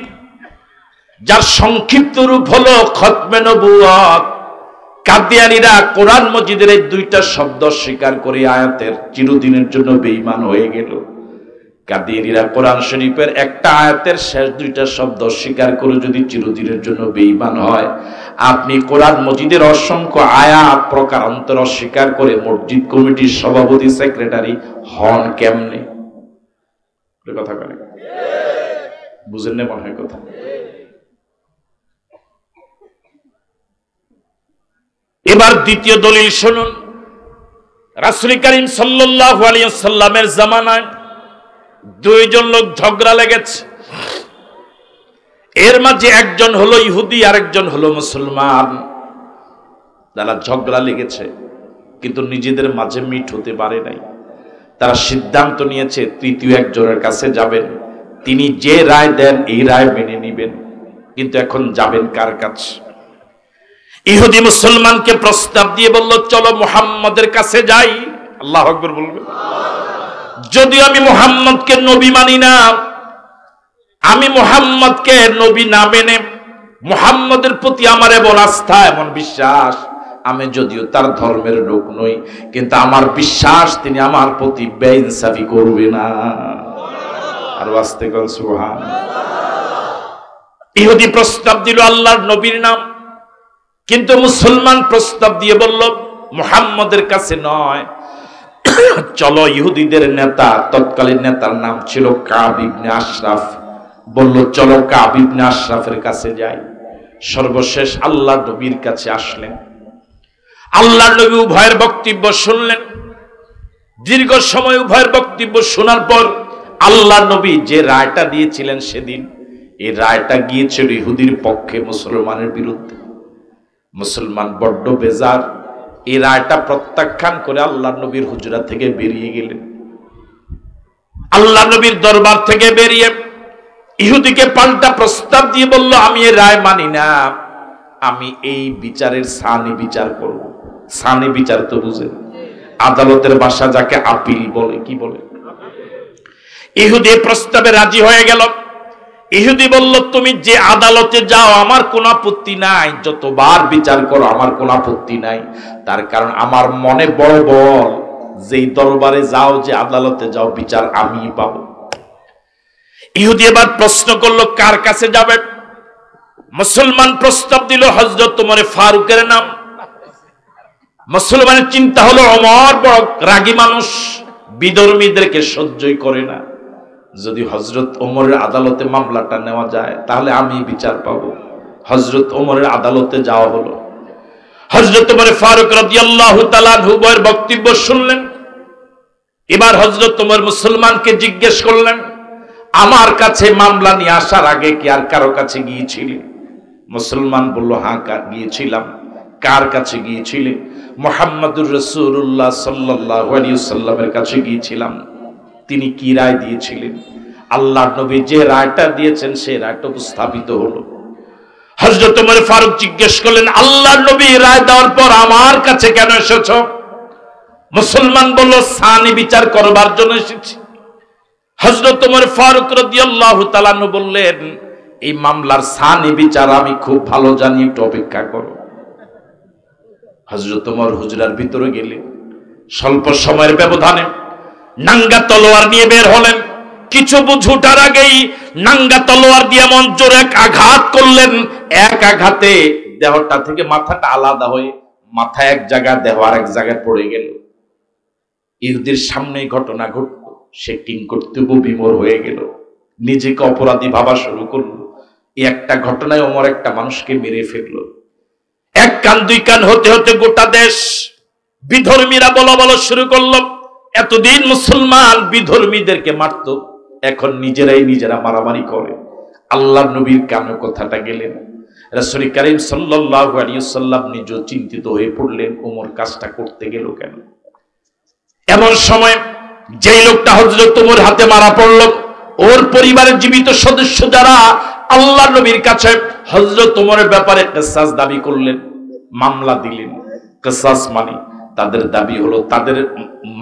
যার সংক্ষিপ্ত রূপ হলো খতমে নবুয়ত। কাদিয়ানীরা কোরআন মজিদের এই দুইটা শব্দ স্বীকার করে আয়াতের চিরদিনের জন্য বেঈমান হয়ে গেল। কাদিয়ানীরা কোরআন শরীফের একটা আয়াতের শেষ দুইটা শব্দ স্বীকার করে যদি চিরদিনের জন্য বেঈমান হয়, আপনি কোরআন মজিদের অসংখ্য আয়াত প্রকারান্তর অস্বীকার করে মসজিদ কমিটির সভাপতি সেক্রেটারি হন কেমনে? কথা বলে বুঝেন না মনে হয় কথা। এবার দ্বিতীয় দলিল শুনুন। রাসূল করিম সাল্লাল্লাহু আলাইহি ওয়াসাল্লামের জামানায় দুইজন লোক ঝগড়া লেগেছে। এর মাঝে একজন হলো ইহুদি আর একজন হলো মুসলমান। তারা ঝগড়া লেগেছে কিন্তু নিজেদের মাঝে মিট হতে পারে নাই। তারা সিদ্ধান্ত নিয়েছে তৃতীয় একজনের কাছে যাবেন, তিনি যে রায় দেন এই রায় মেনে নেবেন। কিন্তু এখন যাবেন কার কাছে? ইহুদি মুসলমানকে প্রস্তাব দিয়ে বলল, চলো মুহাম্মদের কাছে যাই। আল্লাহু আকবার বলবে। যদিও আমি মুহাম্মদকে নবী মানি না, আমি মুহাম্মদকে নবী না মেনে মুহাম্মদের প্রতি আমার এমন আস্থা, এমন বিশ্বাস, আমি যদিও তার ধর্মের লোক নই, কিন্তু আমার বিশ্বাস তিনি আমার প্রতি বেইনসাফি করবে না। আর আস্তে করে সুবহানাল্লাহ। ইহুদি প্রস্তাব দিল আল্লাহর নবীর নাম, কিন্তু মুসলমান প্রস্তাব দিয়ে বলল মুহাম্মদের কাছে নয়, চলো ইহুদিদের নেতা, তৎকালীন নেতার নাম ছিল কাব ইবনে আশরাফ, বলল চলো কাব ইবনে আশরাফের কাছে যাই। সর্বশেষ আল্লাহর নবীর কাছে আসলেন। আল্লাহর নবী উভয়ের বক্তব্য শুনলেন। দীর্ঘ সময় উভয়ের বক্তব্য শোনার পর আল্লাহর নবী যে রায়টা দিয়েছিলেন সেদিন, এই রায়টা গিয়েছিল ইহুদির পক্ষে, মুসলমানের বিরুদ্ধে। মুসলমান বড্ড বেজার, এই রায়টা প্রত্যাখ্যান করে আল্লাহর নবীর হুজরা থেকে বেরিয়ে গেলেন। আল্লাহর নবীর দরবার থেকে বেরিয়ে ইহুদিকে পাল্টা প্রস্তাব দিয়ে বলল, আমি এই রায় মানি না, আমি এই বিচারের সানি বিচার করব। সানি বিচার তো বুঝেন, আদালতের ভাষা যাকে আপিল বলে। কি বলে? ইহুদি প্রস্তাবে রাজি হয়ে গেল। ইহুদি বলল, তুমি যে আদালতে যাও আমার কোনো আপত্তি নাই, যতবার বিচার করো আমার কোনো আপত্তি নাই। তার কারণ আমার মনে বড় বল, যেই দরবারে যাও, যে আদালতে যাও, বিচার আমিই পাবো। ইহুদি এবার প্রশ্ন করলো, কার কাছে যাবে? মুসলমান প্রস্তাব দিল হযরত ওমর ফারুকের নাম। মুসলমানের চিন্তা হলো, ওমর বড় রাগী মানুষ, বিধর্মীদেরকে সহ্যই করে না। যদি হযরত ওমরের আদালতে মামলাটা নেওয়া যায় তাহলে আমি বিচার পাবো। হযরত ওমরের আদালতে যাওয়া হলো। হযরত ওমর ফারুক রাদিয়াল্লাহু তাআলা আনহু উভয়ের বক্তব্য শুনলেন। এবার হযরত ওমর মুসলমানকে জিজ্ঞেস করলেন, আমার কাছে মামলা নিয়ে আসার আগে কি আর কারো কাছে গিয়েছিলেন? মুসলমান বলল, হ্যাঁ গিয়েছিলাম। কার কাছে গিয়েছিলে? মুহাম্মদুর রাসূলুল্লাহ সাল্লাল্লাহু আলাইহি ওয়াসাল্লামের কাছে গিয়েছিলাম। তিনি কি রায় দিয়েছিলেন? আল্লাহর নবী যে রায়টা দিয়েছেন সেই রায়টা উপস্থাপিত হলো। হযরত ওমর ফারুক জিজ্ঞেস করলেন, আল্লাহর নবী রায় দেওয়ার পর আমার কাছে কেন এসেছো? মুসলমান বলল, সানি বিচার করবার জন্য এসেছি। হযরত ওমর ফারুক রাদিয়াল্লাহু তাআলা আনহু বললেন, এই মামলার সানি বিচার আমি খুব ভালো জানি, একটু অপেক্ষা করো। হযরত ওমর হুজরার ভিতরে গেলেন। স্বল্প সময়ের ব্যবধানে নাঙ্গা তলোয়ার নিয়ে বের হলেন। কিছু বুঝুটার আগেই নাঙ্গা তলোয়ার দিয়ে এমন জোরে এক আঘাত করলেন, এক আঘাতে দেহটা থেকে মাথাটা আলাদা হয়ে মাথা এক জায়গায়, দেহ আরেক জায়গায় পড়ে গেল। ইহুদির সামনে ঘটনা ঘটল। সে কিংকর্তব্য বিমূঢ় হয়ে গেল, নিজেকে অপরাধী ভাবা শুরু করলো। এই একটা ঘটনায় ওমর একটা মানুষকে মেরে ফেললো। এক কান দুই কান হতে হতে গোটা দেশ বিধর্মীরা বলা শুরু করলো। এতদিন মুসলমান বিধর্মীদেরকে মারত, এখন নিজেরা মারামারি করে। আল্লাহর নবীর কানে কথাটা গেলেন। রাসূল করিম সাল্লাল্লাহু আলাইহি ওয়াসাল্লাম নিজে চিন্তিত হয়ে পড়লেন, ওমর কাজটা করতে গেল কেন? এমন সময় যেই লোকটা হযরত ওমর হাতে মারা পড়ল, ওর পরিবারের জীবিত সদস্য যারা আল্লাহর নবীর কাছে হযরত ওমরের ব্যাপারে কিসাস দাবি করলেন, মামলা দিলেন। কিসাস মানে তাদের দাবি হলো তাদের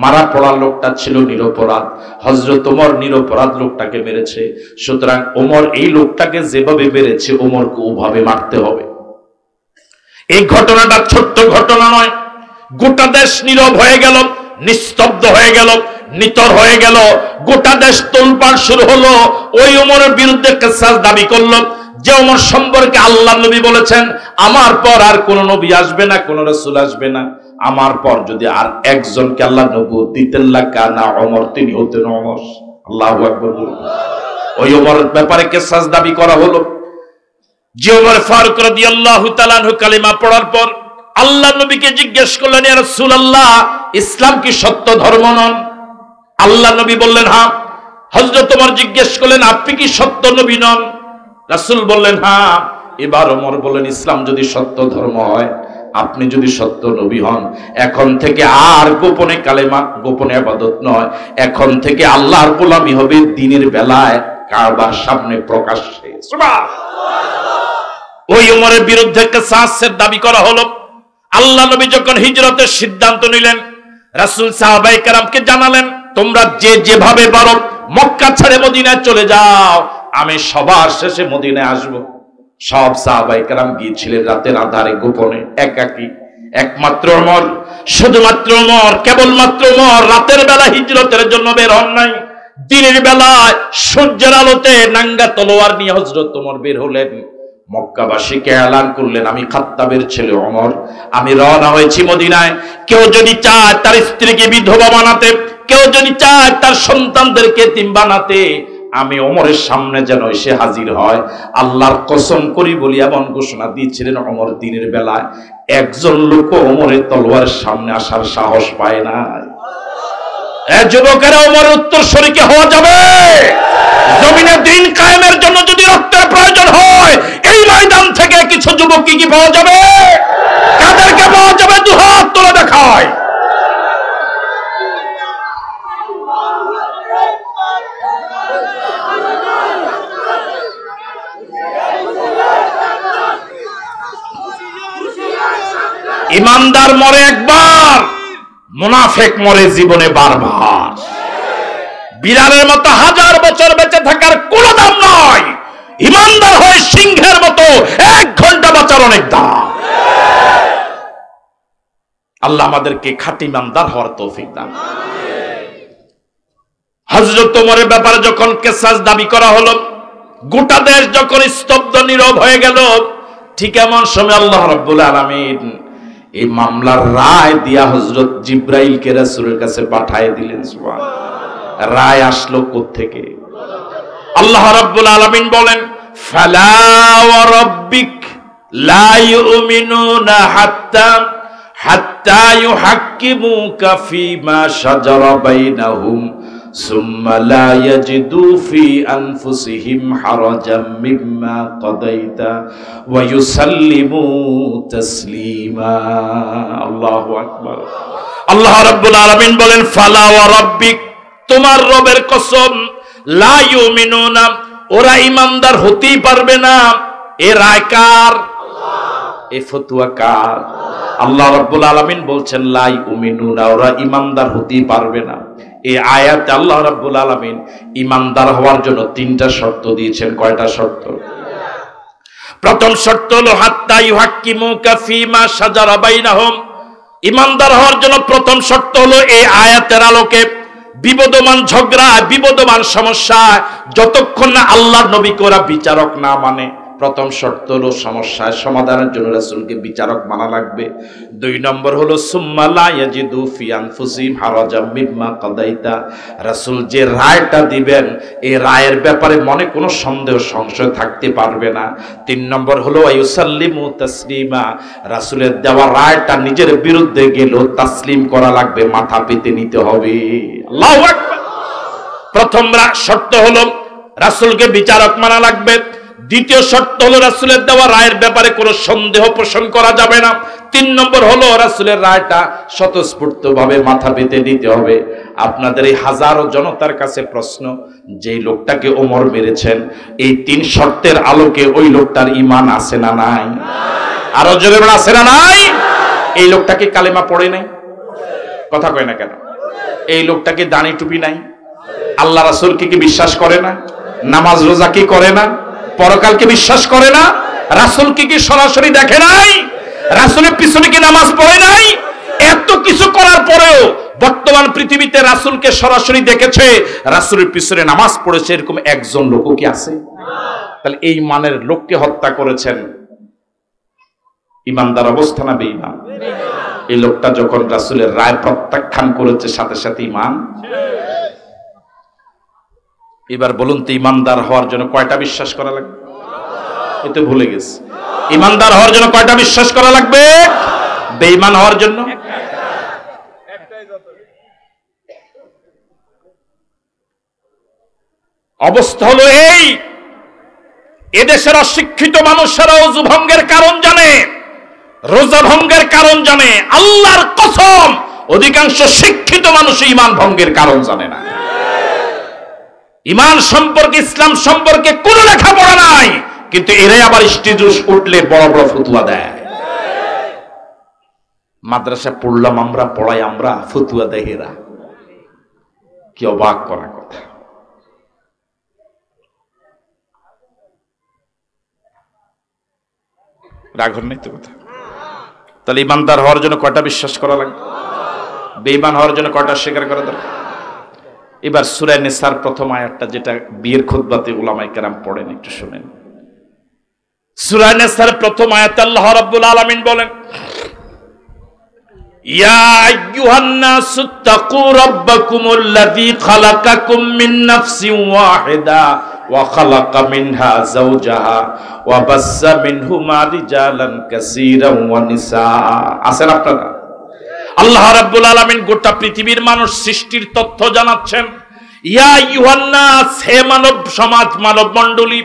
মারা পড়া লোকটা ছিল নিরপরাধ, হযরত ওমর নিরপরাধ লোকটাকে মেরেছে, সুতরাং ওমর এই লোকটাকে যেভাবে মেরেছে ওমরকে ওভাবে মারতে হবে। এই ঘটনাটা ছোট্ট ঘটনা নয়, গোটা দেশ নীরব হয়ে গেল, নিস্তব্ধ হয়ে গেল, নিতর হয়ে গেল। গোটা দেশ তোলপাড় শুরু হলো। ওই ওমরের বিরুদ্ধে কিসাস দাবি করলো, যে ওমর সম্পর্কে আল্লাহ নবী বলেছেন আমার পর আর কোন নবী আসবে না, কোন রাসূল আসবে না, আমার পর যদি আর একজনকে আল্লাহ নবুয়ত দিতেন লাকানা ওমর, তিনি হতেন ওমর। আল্লাহু আকবার। ওই ওমরের ব্যাপারে কিসাস দাবি করা হলো। যে ওমর ফারুক রাদিয়াল্লাহু তাআলা আনহু কালিমা পড়ার পর আল্লাহ নবীকে জিজ্ঞেস করলেন, ইয়া রাসূলুল্লাহ, ইসলাম কি সত্য ধর্ম নন? আল্লাহ নবী বললেন হ্যাঁ। হযরত ওমর জিজ্ঞেস করলেন, আপনি কি সত্য নবী নন? রাসূল বললেন হ্যাঁ। এবার ওমর বললেন, ইসলাম যদি সত্য ধর্ম হয়, আপনি যদি সত্য নবী হন, এখন থেকে আর গোপনে কালেমা, গোপনে ইবাদত নয়, এখন থেকে আল্লাহর গোলামি হবে দিনের বেলায়, কাবার সামনে প্রকাশ্যে। সুবহানাল্লাহ। ওই ওমরের বিরুদ্ধে কিসাসের দাবি করা হলো। আল্লাহ নবী যখন হিজরতের সিদ্ধান্ত নিলেন, রাসূল সাহাবায়ে কেরামকে জানালেন, তোমরা যে যেভাবে পারো মক্কা ছেড়ে মদিনায় চলে যাও, আমি সবার শেষে মদিনায় আসব। সব সাহাবায়ে কেরাম গিয়েছিলেন রাতের আঁধারে গোপনে, একাকী। একমাত্র ওমর, শুধুমাত্র ওমর, কেবলমাত্র ওমর রাতের বেলা হিজরতের জন্য বের হন নাই। দিনের বেলায় সূর্যের আলোতে নাঙ্গা তলোয়ার নিয়ে হযরত ওমর বের হলেন। মক্কাবাসীকে এলান করলেন, আমি খাত্তাবের ছেলে ওমর, আমি রওনা হয়েছি মদিনায়। কেউ যদি চায় তার স্ত্রীকে বিধবা বানাতে, কেউ যদি চায় তার সন্তানদেরকে এতিম বানাতে, আমি ওমরের সামনে যেন এসে হাজির হয়। আল্লাহর কসম করি বলি এমন ঘোষণা দিয়েছিলেন ওমর দিনের বেলায়। একজন লোক ওমরের তলোয়ারের সামনে আসার সাহস পায় না। যুবকেরা, ওমরের উত্তরসূরিকে হওয়া যাবে। জমিনে দিন কায়েমের জন্য যদি রক্তের প্রয়োজন হয়, এই ময়দান থেকে কিছু যুবক কি পাওয়া যাবে? কাদেরকে পাওয়া যাবে? দুহাত তুলে দেখায়। ইমানদার মরে একবার, মুনাফিক মরে জীবনে বারবার। বিড়ালের মতো হাজার বছর বেঁচে থাকার কোনো দাম নয়, ইমানদার হয়ে সিংহের মতো 1 ঘন্টা বাঁচার অনেক দাম। আল্লাহ আমাদেরকে খাঁটি ইমানদার হওয়ার তৌফিক দান। হযরত ওমরের ব্যাপারে যখন কিসাস দাবি করা হলো, গোটা দেশ যখন স্তব্ধ নীরব হয়ে গেল, ঠিক এমন সময় আল্লাহ রাব্বুল আলামিন এই মামলার রায় দিয়া হযরত জিবরাইলকে রাসূলের কাছে পাঠিয়ে দিলেন। সুবহানাল্লাহ। রায় আসলো কোত্থেকে? আল্লাহ রাব্বুল আলামিন বলেন, ফালা ওয়া রাব্বিক লা ইউমিনুনা হাত্তা ইউহাক্কিমুকা ফীমা শাজারা বাইনাহুম সুম্মা লা ইয়াজিদু ফি আনফুসিহিম হারাজাম মিম্মা কাদাইতা ওয়া ইউসাল্লিমু তাসলিমা। আল্লাহু আকবার। আল্লাহ রাব্বুল আলামিন বলেন, ফালা ওয়া রাব্বিক, তোমার রবের কসম, লা ইউমিনুনা, ওরা ইমানদার হতেই পারবে না। এ রায় কার? এ ফতোয়া কার? আল্লাহ রাব্বুল আলামিন বলছেন লা ইউমিনুনা, ওরা ইমানদার হতেই পারবে না। এই আয়াতে আল্লাহ রাব্বুল আলামিন ইমানদার হওয়ার জন্য 3টা শর্ত দিয়েছেন। কয়টা শর্ত? প্রথম শর্ত হলো হাত্তা ইউহাক্কিমুকা ফীমা শাজারা বাইনাহুম। ইমানদার হওয়ার জন্য প্রথম শর্ত হলো এই আয়াতের আলোকে বিবদমান ঝগড়া, বিবদমান সমস্যা যতক্ষণ না আল্লাহর নবীকে ওরা বিচারক না মানে, প্রথম শর্ত হলো সমস্যার সমাধানের জন্য রাসূলকে বিচারক মানা লাগবে। 2 নম্বর হলো সুম্মা লা ইয়াজিদু ফি আনফুসিহিম হারাজাম মিম্মা কাদাইতা, রাসূল যে রায়টা দিবেন এই রায়ের ব্যাপারে মনে কোনো সন্দেহ সংশয় থাকতে পারবে না। 3 নম্বর হলো ইউসাল্লিমু তাসলিমা, রাসূলের দেওয়া রায়টা নিজের বিরুদ্ধে গেলেও তাসলিম করা লাগবে, মাথা পেতে নিতে হবে। আল্লাহু আকবার। প্রথম শর্ত হলো রাসূলকে বিচারক মানা লাগবে। দ্বিতীয় শর্ত হলো রাসূলের দেওয়া রায়ের ব্যাপারে কোনো সন্দেহ পোষণ করা যাবে না। 3 নম্বর হলো রাসূলের রায়টা স্বতঃস্ফূর্তভাবে মাথা পেতে দিতে হবে। আপনাদের এই হাজারো জনতার কাছে প্রশ্ন, যেই লোকটাকে ওমর মেরেছেন, এই 3 শর্তের আলোকে ওই লোকটার ঈমান আছে না নাই? আরো জোরে বলেন আছে না নাই? এই লোকটাকে কালেমা পড়ে নাই? কথা কয় না কেন? এই লোকটাকে দাড়ি টুপি নাই? আল্লাহ রাসূলকে কি বিশ্বাস করে না? নামাজ রোজা কি করে না? পরকালকে বিশ্বাস করে না? রাসূলকে কি সরাসরি দেখে নাই? রাসূলের পিছনে কি নামাজ পড়ে নাই? এত কিছু করার পরেও বর্তমান পৃথিবীতে রাসূলকে সরাসরি দেখেছে, রাসূলের পিছনে নামাজ পড়েছে, এরকম একজন লোকও কি আছে? তাহলে এই মানের লোককে হত্যা করেছেন, ইমানদার অবস্থা না বেঈমান? এই লোকটা যখন রাসূলের রায় প্রত্যাখ্যান করেছে, সাথে সাথে ঈমান। এবার বলুন তো, ইমানদার হওয়ার জন্য কয়টা বিশ্বাস করা লাগবে? এ তো ভুলে গেছে। ইমানদার হওয়ার জন্য কয়টা বিশ্বাস করা লাগবে? বেঈমান হওয়ার জন্য অবস্থা হলো এই, এদেশের অশিক্ষিত মানুষেরা ওযু ভঙ্গের কারণ জানে, রোজা ভঙ্গের কারণ জানে। আল্লাহর কসম, অধিকাংশ শিক্ষিত মানুষ ঈমান ভঙ্গের কারণ জানে না। ঈমান সম্পর্কে, ইসলাম সম্পর্কে কোনো লেখাপড়া নাই, কিন্তু এরাই আবার স্টেজে উঠলে বড় বড় ফতোয়া দেয়। মাদ্রাসা পড়লাম আমরা, পড়াই আমরা, ফতোয়া দেয় এরা। কি অবাক করা কথা! রাঘব নেই তো কথা। তাহলে ইমানদার হওয়ার জন্য কয়টা বিশ্বাস করা লাগবে? বেঈমান হওয়ার জন্য কয়টা স্বীকার করা দরকার? এবার সূরা নিসার প্রথম আয়াতটা, যেটা বিয়ের খুতবাতে উলামায়ে কেরাম পড়েন, একটু শুনেন। সূরা নিসার প্রথম আয়াতে আল্লাহ রাব্বুল আলামিন বলেন, ইয়া আইয়ুহান নাসুত্তাকু রাব্বাকুমুল্লাযী খালাকাকুম মিন নাফসিন ওয়াহিদা ওয়া খালাকা মিনহা যাওজাহা ওয়া বাসসা মিনহুমা রিজালান কাসীরান ওয়া নিসা। আছেন আপনারা? আল্লাহ রাব্বুল আলামিন গোটা পৃথিবীর মানুষ সৃষ্টির তথ্য জানাচ্ছেন। ইয়া আইয়ুহান নাস, হে মানব সমাজ, মানব মণ্ডলী,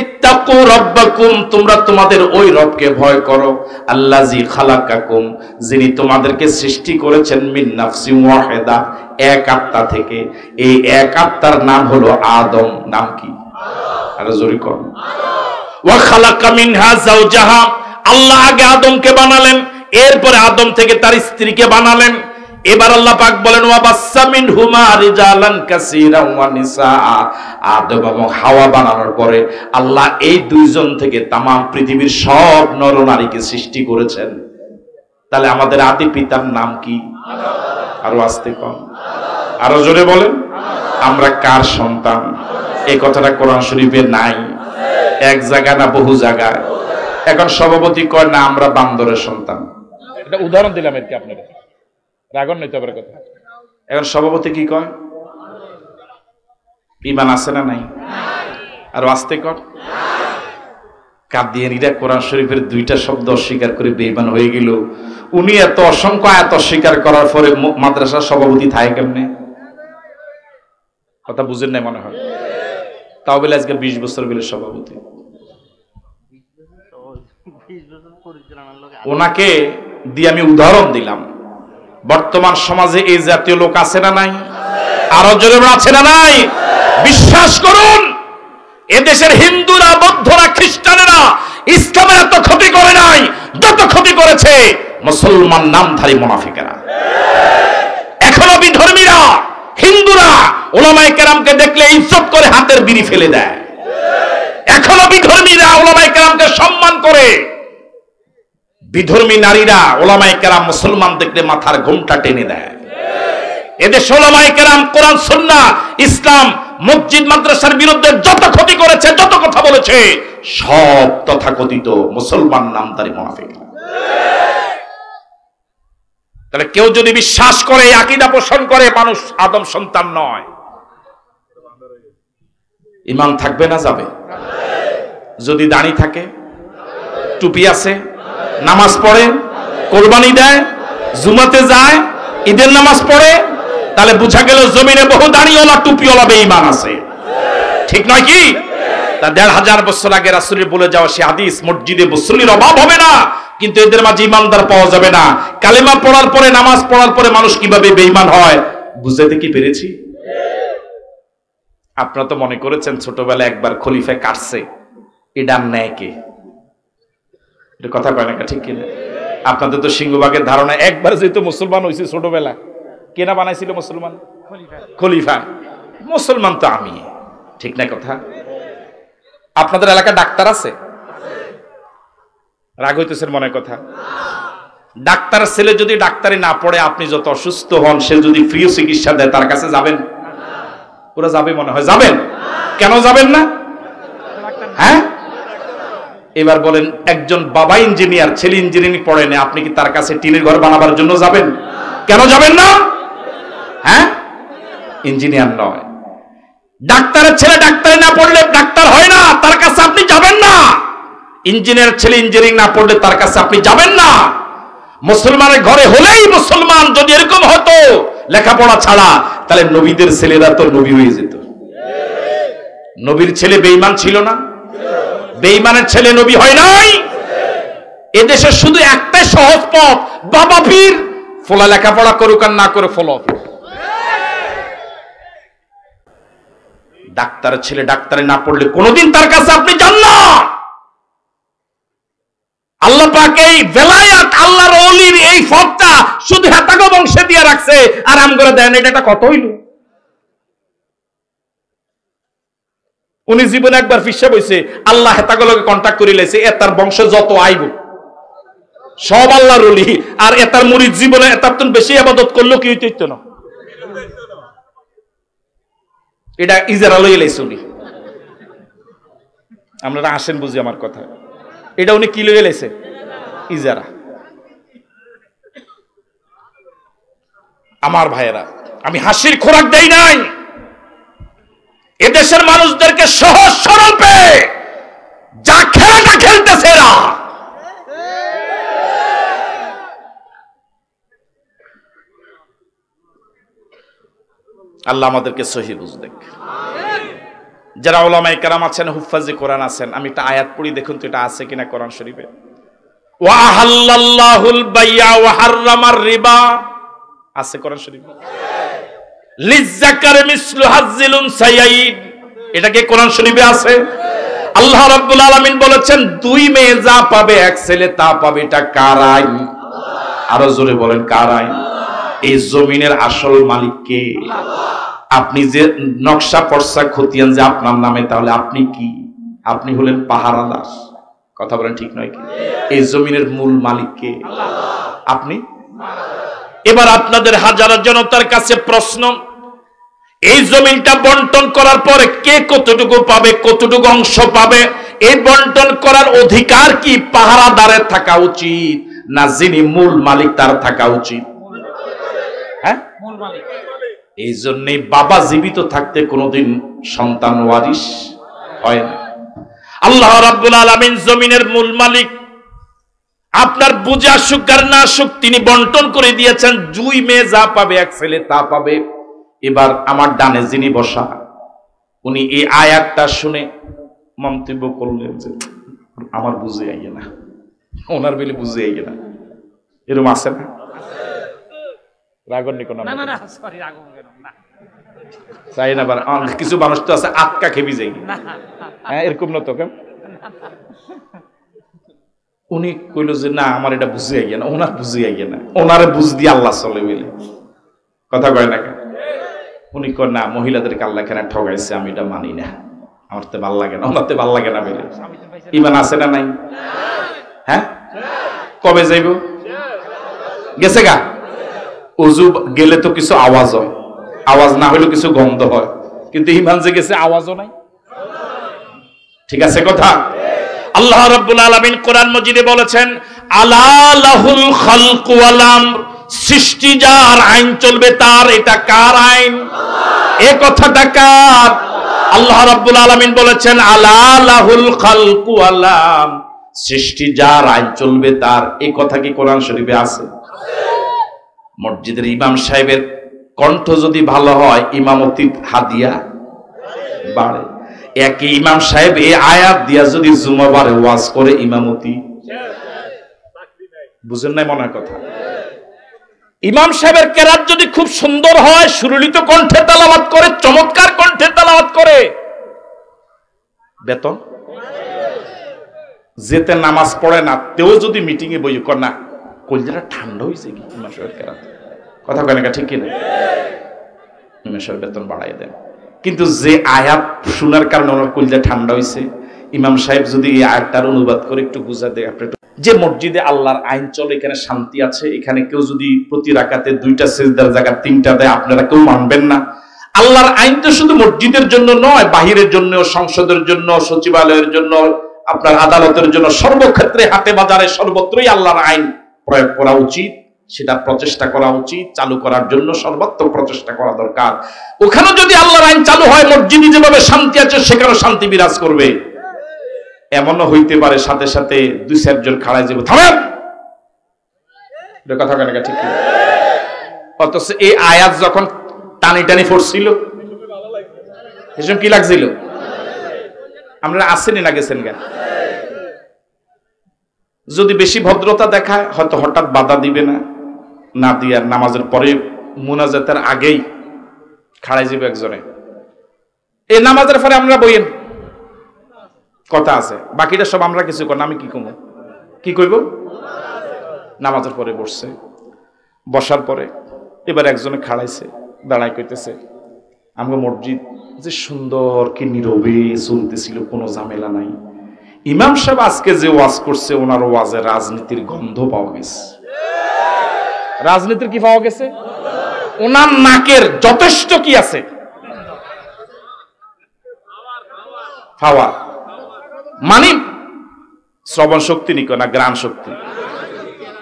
ইত্তাকু রাব্বাকুম, তোমরা তোমাদের ওই রবকে ভয় করো, আল্লাযী খালাকাকুম, যিনি তোমাদেরকে সৃষ্টি করেছেন, মিন নাফসিন ওয়াহিদা, এক আত্মা থেকে। এই এক আত্মার নাম হলো আদম। নাম কি? আরো জোরে কর। ওয়া খালাকা মিনহা যাওজাহা, আল্লাহ আগে আদমকে বানালেন, এরপরে আদম থেকে তার স্ত্রীকে বানালেন। এবার আল্লাহ পাক বলেন, ওয়া বাসসা মিনহুমা রিজালান কাসীরান ওয়া নিসা। আদম এবং হাওয়া বানানোর পরে আল্লাহ এই দুইজন থেকে তামাম পৃথিবীর সব নরনারীকে সৃষ্টি করেছেন। তাহলে আমাদের আদি পিতার নাম কি? আরো আস্তে কম, আরো জোরে বলেন। আমরা কার সন্তান? এই কথাটা কোরআন শরীফে নাই, এক জায়গা না বহু জায়গায়। এখন সভাপতি কয় না আমরা বান্দরের সন্তান। এটা উদাহরণ দিলাম আর কি, আপনাদের রাগন নইতে পারে কথা। এখন সভাপতি কি কয়? ঈমান আছে না নাই? আর আস্তে কর। কাদিয়ানীরা কোরআন শরীফের 2টা শব্দ অস্বীকার করে বেঈমান হয়ে গেল। উনি এত অসংখ্য আয়াত অস্বীকার করার পরে মাদ্রাসার সভাপতি থাকে কেমনে? কথা বুঝেন নাই মনে হয়। তাও বলে আজকে 20 বছর গেলে সভাপতি। ওনাকে দিয়ে আমি উদাহরণ দিলাম। বর্তমান সমাজে এই জাতীয় লোক আছে না নাই? আরো জোরে আছে না নাই? বিশ্বাস করুন, এদেশের হিন্দুরা, বৌদ্ধরা, খ্রিস্টানেরা ইসলামের এত ক্ষতি করে নাই যত ক্ষতি করেছে মুসলমান নামধারী মুনাফিকেরা। এখনো বিধর্মীরা, হিন্দুরা উলামায়ে কেরামকে দেখলে ইজ্জত করে হাতের বিড়ি ফেলে দেয়। এখনো বিধর্মীরা উলামায়ে কেরামকে সম্মান করে। বিধর্মী নারীরা উলামায়ে কেরাম মুসলমান দেখলে মাথার ঘোমটা টেনে দেয়। এদেশ উলামায়ে কেরাম কোরআন সুন্নাহ ইসলাম মসজিদ মাদ্রাসার বিরুদ্ধে যত ক্ষতি করেছে, যত কথা বলেছে, সব তথাকথিত মুসলমান নামধারী মুনাফিক। তাহলে কেউ যদি বিশ্বাস করে, আকীদা পোষণ করে মানুষ আদম সন্তান নয়, ঈমান থাকবে না যাবে? যদি দাড়ি থাকে, টুপি আছে, নামাজ পড়ে, কোরবানি দেয়, জুমাতে যায়, ঈদের নামাজ পড়ে, তাহলে বুঝা গেল জমিনে বহু দাড়িওয়ালা টুপিওয়ালা বেঈমান আছে। ঠিক নয় কি? তা ১৫০০ বছর আগে রাসূলের বলে যাওয়া সে হাদিস, মসজিদে মুসল্লির অভাব হবে না, কিন্তু এদের মাঝে ইমানদার পাওয়া যাবে না। কালেমা পড়ার পরে, নামাজ পড়ার পরে মানুষ কিভাবে বেঈমান হয় বুঝাইতে কি পেরেছি? আপনারা তো মনে করেছেন ছোটবেলায় একবার খলিফা কাটছে, এটা নেয় কে? এটা কথা কয় না, ঠিক কিনা? আপনাদের তো সিংহভাগের ধারণা একবার যেহেতু মুসলমান হয়েছে ছোটবেলা, কেনা বানাইছিল মুসলমান? খলিফা। মুসলমান তো আমি, ঠিক না কথা? আপনাদের এলাকায় ডাক্তার আছে? রাগ হইতেছেন মনে কথা। ডাক্তার ছেলে যদি ডাক্তারি না পড়ে, আপনি যত অসুস্থ হন, সে যদি ফ্রি চিকিৎসা দেয়, তার কাছে যাবেন? ওরা যাবে মনে হয়? যাবেন? কেন যাবেন না? হ্যাঁ, এবার বলেন, একজন বাবা ইঞ্জিনিয়ার, ছেলে ইঞ্জিনিয়ারিং পড়ে না, আপনি কি তার কাছে টিনের ঘর বানাবার জন্য যাবেন? কেন যাবেন না? হ্যাঁ, ইঞ্জিনিয়ার নয়, ডাক্তারের ছেলে ডাক্তারি না পড়লে ডাক্তার হয় না, তার কাছে আপনি যাবেন না। ইঞ্জিনিয়ার ছেলে ইঞ্জিনিয়ারিং না পড়লে তার কাছে আপনি যাবেন না। মুসলমানের ঘরে হলেই মুসলমান। যদি এরকম হতো লেখাপড়া ছাড়া, তাহলে নবীদের ছেলেরা তো নবী হয়ে যেত। নবীর ছেলে বেঈমান ছিল না? বেঈমানের ছেলে নবী হয় নাই? এদেশে শুধু একটাই সহজ পথ, বাবা পীর, ফলা লেখাপড়া করুক আর না করে ফলো। ডাক্তারের ছেলে ডাক্তারে না পড়লে কোনোদিন তার কাছে আপনি যান না। আল্লাহ পাক এই বেলায়াত, আল্লাহর ওলির এই ফতটা শুধু হেতাগো বংশে দিয়ে রাখছে, আর আম করে দেন। এটা কত হইল? উনি জীবনে একবার ফিসা বইছে, আল্লাহ হেতাগুলোকে কন্টাক্ট করে লেছে, এতার বংশে যত আইব সব আল্লাহর ওলি, আর এতার মুরিদ জীবনে এতার তো বেশি ইবাদত করলো কি হইতো না? এটা ইজারা লই লাইছে উনি। আপনারা আসেন বুঝি আমার কথা। এটা উনি কি লই লাইছে? ইজারা। আমার ভাইয়েরা, আমি হাসির খোরাক দেই নাই। এদেশের মানুষদেরকে সহজ সরল পেয়ে যা খেলাটা খেলতেছে এরা, আল্লাহ আমাদেরকে সহি বুঝ দেখ। যারা উলামায়ে কেরাম আছেন, হুফাজে কোরআন আছেন, আমি একটা আয়াত পড়ি, দেখুন তো এটা আছে কিনা কোরআন শরীফে। ওয়া আহাল্লাল্লাহুল বাইয়া ওয়া হাররামার রিবা, আছে কোরআন শরীফে? লিজ্জাকার মিসলু হাজ্জিল উনসায়াইন, এটা কি কোরআন শরীফে আছে? আল্লাহ রাব্বুল আলামিন বলেছেন, দুই মেয়ে যা পাবে, এক ছেলে তা পাবে। এটা কার আইন? আরো জোরে বলেন, কার আইন? এই জমিনের আসল মালিক কে? আপনি যে নকশা পর্সা খতিয়ান যে আপনার নামে, তাহলে আপনি কি? আপনি হলেন পাহারাদার। কথা বলেন, ঠিক নয় কি? এই জমিনের মূল মালিক কে? আপনি। এবার আপনাদের হাজার জনতার কাছে প্রশ্ন, এই জমিনটা বন্টন করার পরে কে কতটুকু পাবে, কতটুকু অংশ পাবে? এই বন্টন করার অধিকার কি পাহারাদারের থাকা উচিত, না যিনি মূল মালিক তার থাকা উচিত? হ্যাঁ, মূল মালিক। এই জন্যই বাবা জীবিত থাকতে কোনোদিন সন্তান ওয়ারিশ হয় না। আল্লাহ রাব্বুল আলামিন জমিনের মূল মালিক। আপনার বুঝে আসুক আর না আসুক, তিনি বন্টন করে দিয়েছেন। দুই মেয়ে যা পাবে, এক ছেলে তা পাবে। এবার আমার ডানে যিনি বসা, উনি এই আয়াতটা শুনে মন্তব্য করলেন যে আমার বুঝে আইয়ে না, ওনার বেলে বুঝে আইয়ে না। এরকম আছে না? রাগন নিকো না, সরি, রাগন না চাই না। কিছু মানুষ তো আছে আটকা খেবি যাই, হ্যাঁ, এরকম না তো। উনি কইল যে না, আমার এটা বুঝে আইয়ে না, ওনার বুঝে আইয়ে না, ওনারে বুঝ দিয়ে আল্লাহ চলে বলে কথা কয় না। উনি কয় না, মহিলাদেরকে আল্লাহ কেন ঠগাইছে, আমি এটা মানি না, আমার তো ভাল লাগে না, ওনার তো ভাল লাগে না বলে। ইমান আছে না নাই? হ্যাঁ, কবে যাইব? গেছে গা। উজু গেলে তো কিছু আওয়াজ হয়, আওয়াজ না হইলে কিছু গন্ধ হয়, কিন্তু ইমান যে গেছে আওয়াজও নাই। ঠিক আছে কথা? আল্লাহ রাব্বুল আলামিন কোরআন মাজিদে বলেছেন, আলা লাহুল খালকু ওয়াল আমর, সৃষ্টি যার, আইন চলবে তার। এটা কার আইন? এ কথাটা কার? আল্লাহ রাব্বুল আলামিন বলেছেন, আলা লাহুল খালকু ওয়াল আমর, সৃষ্টি যার, আইন চলবে তার। এই কথা কি কোরআন শরীফে আছে? মসজিদের ইমাম সাহেবের কণ্ঠ যদি ভালো হয়, ইমামতির হাদিয়া বাড়ে। একই ইমাম সাহেব এই আয়াত দিয়া যদি জুমাবারে ওয়াজ করে ইমামতি, বুঝেন নাই মনে হয় কথা। ইমাম সাহেবের কেরাত যদি খুব সুন্দর হয়, সুললিত কণ্ঠে তেলাওয়াত করে, চমৎকার কণ্ঠে তেলাওয়াত করে, বেতন। যেতে নামাজ পড়ে না তেও যদি মিটিং এ বই কর না, কলজাটা ঠান্ডা হয়েছে কি ইমাম সাহেবের কেরাত, কথা কেন ঠিক কিনা, ইমাম সাহেব বেতন বাড়াই দেন। কিন্তু যে আয়াত শোনার কারণে ওনার কলজা ঠান্ডা হয়েছে, ইমাম সাহেব যদি এই আয়াতটার অনুবাদ করে একটু বুঝা দেয়, আপনি যে মসজিদে আল্লাহর আইন চলে, এখানে শান্তি আছে, এখানে কেউ যদি প্রতি রাকাতে 2টা সিজদার জায়গা 3টা দেয়, আপনারা কেউ মানবেন না। আল্লাহর আইন তো শুধু মসজিদের জন্য নয়, বাহিরের জন্য, সংসদের জন্য, সচিবালয়ের জন্য, আপনার আদালতের জন্য, সর্বক্ষেত্রে হাটে বাজারে সর্বত্রই আল্লাহর আইন প্রয়োগ করা উচিত, সেটা প্রচেষ্টা করা উচিত, চালু করার জন্য সর্বাত্মক প্রচেষ্টা করা দরকার। ওখানে যদি আল্লাহর আইন চালু হয়, মসজিদে যেভাবে শান্তি আছে সেখানেও শান্তি বিরাজ করবে। এমনও হইতে পারে সাথে সাথে 2-4 জন খাড়ায় যাবে, থামেন, কথা কেন ঠিক। অথচ এই আয়াত যখন টানি টানি পড়ছিল, এসব কি লাগছিল, আমরা আসেনি না গেছেন গা। যদি বেশি ভদ্রতা দেখায় হয়তো হঠাৎ বাধা দিবে না, না দিয়ে নামাজের পরে মুনাজাতের আগেই খাড়াই যাবে একজনে, এই নামাজের পরে আমরা বইয়েন কথা আছে, বাকিটা সব আমরা কিছু কর না, আমি কি কমব, কি কইব, নামাজের পরে বসছে, বসার পরে এবার একজনে খাড়াইছে, দাঁড়াই কইতেছে, আমরা মসজিদ যে সুন্দর কি নীরবে চলতেছিল, কোনো ঝামেলা নাই। ইমাম সাহেব আজকে যে ওয়াজ করছে, ওনার ওয়াজে রাজনীতির গন্ধ পাওয়া গেছে। রাজনীতির কি পাওয়া গেছে, ওনার নাকের যথেষ্ট কি আছে, হাওয়া, মানে শ্রবণ শক্তি নিকো না গ্রাণ শক্তি,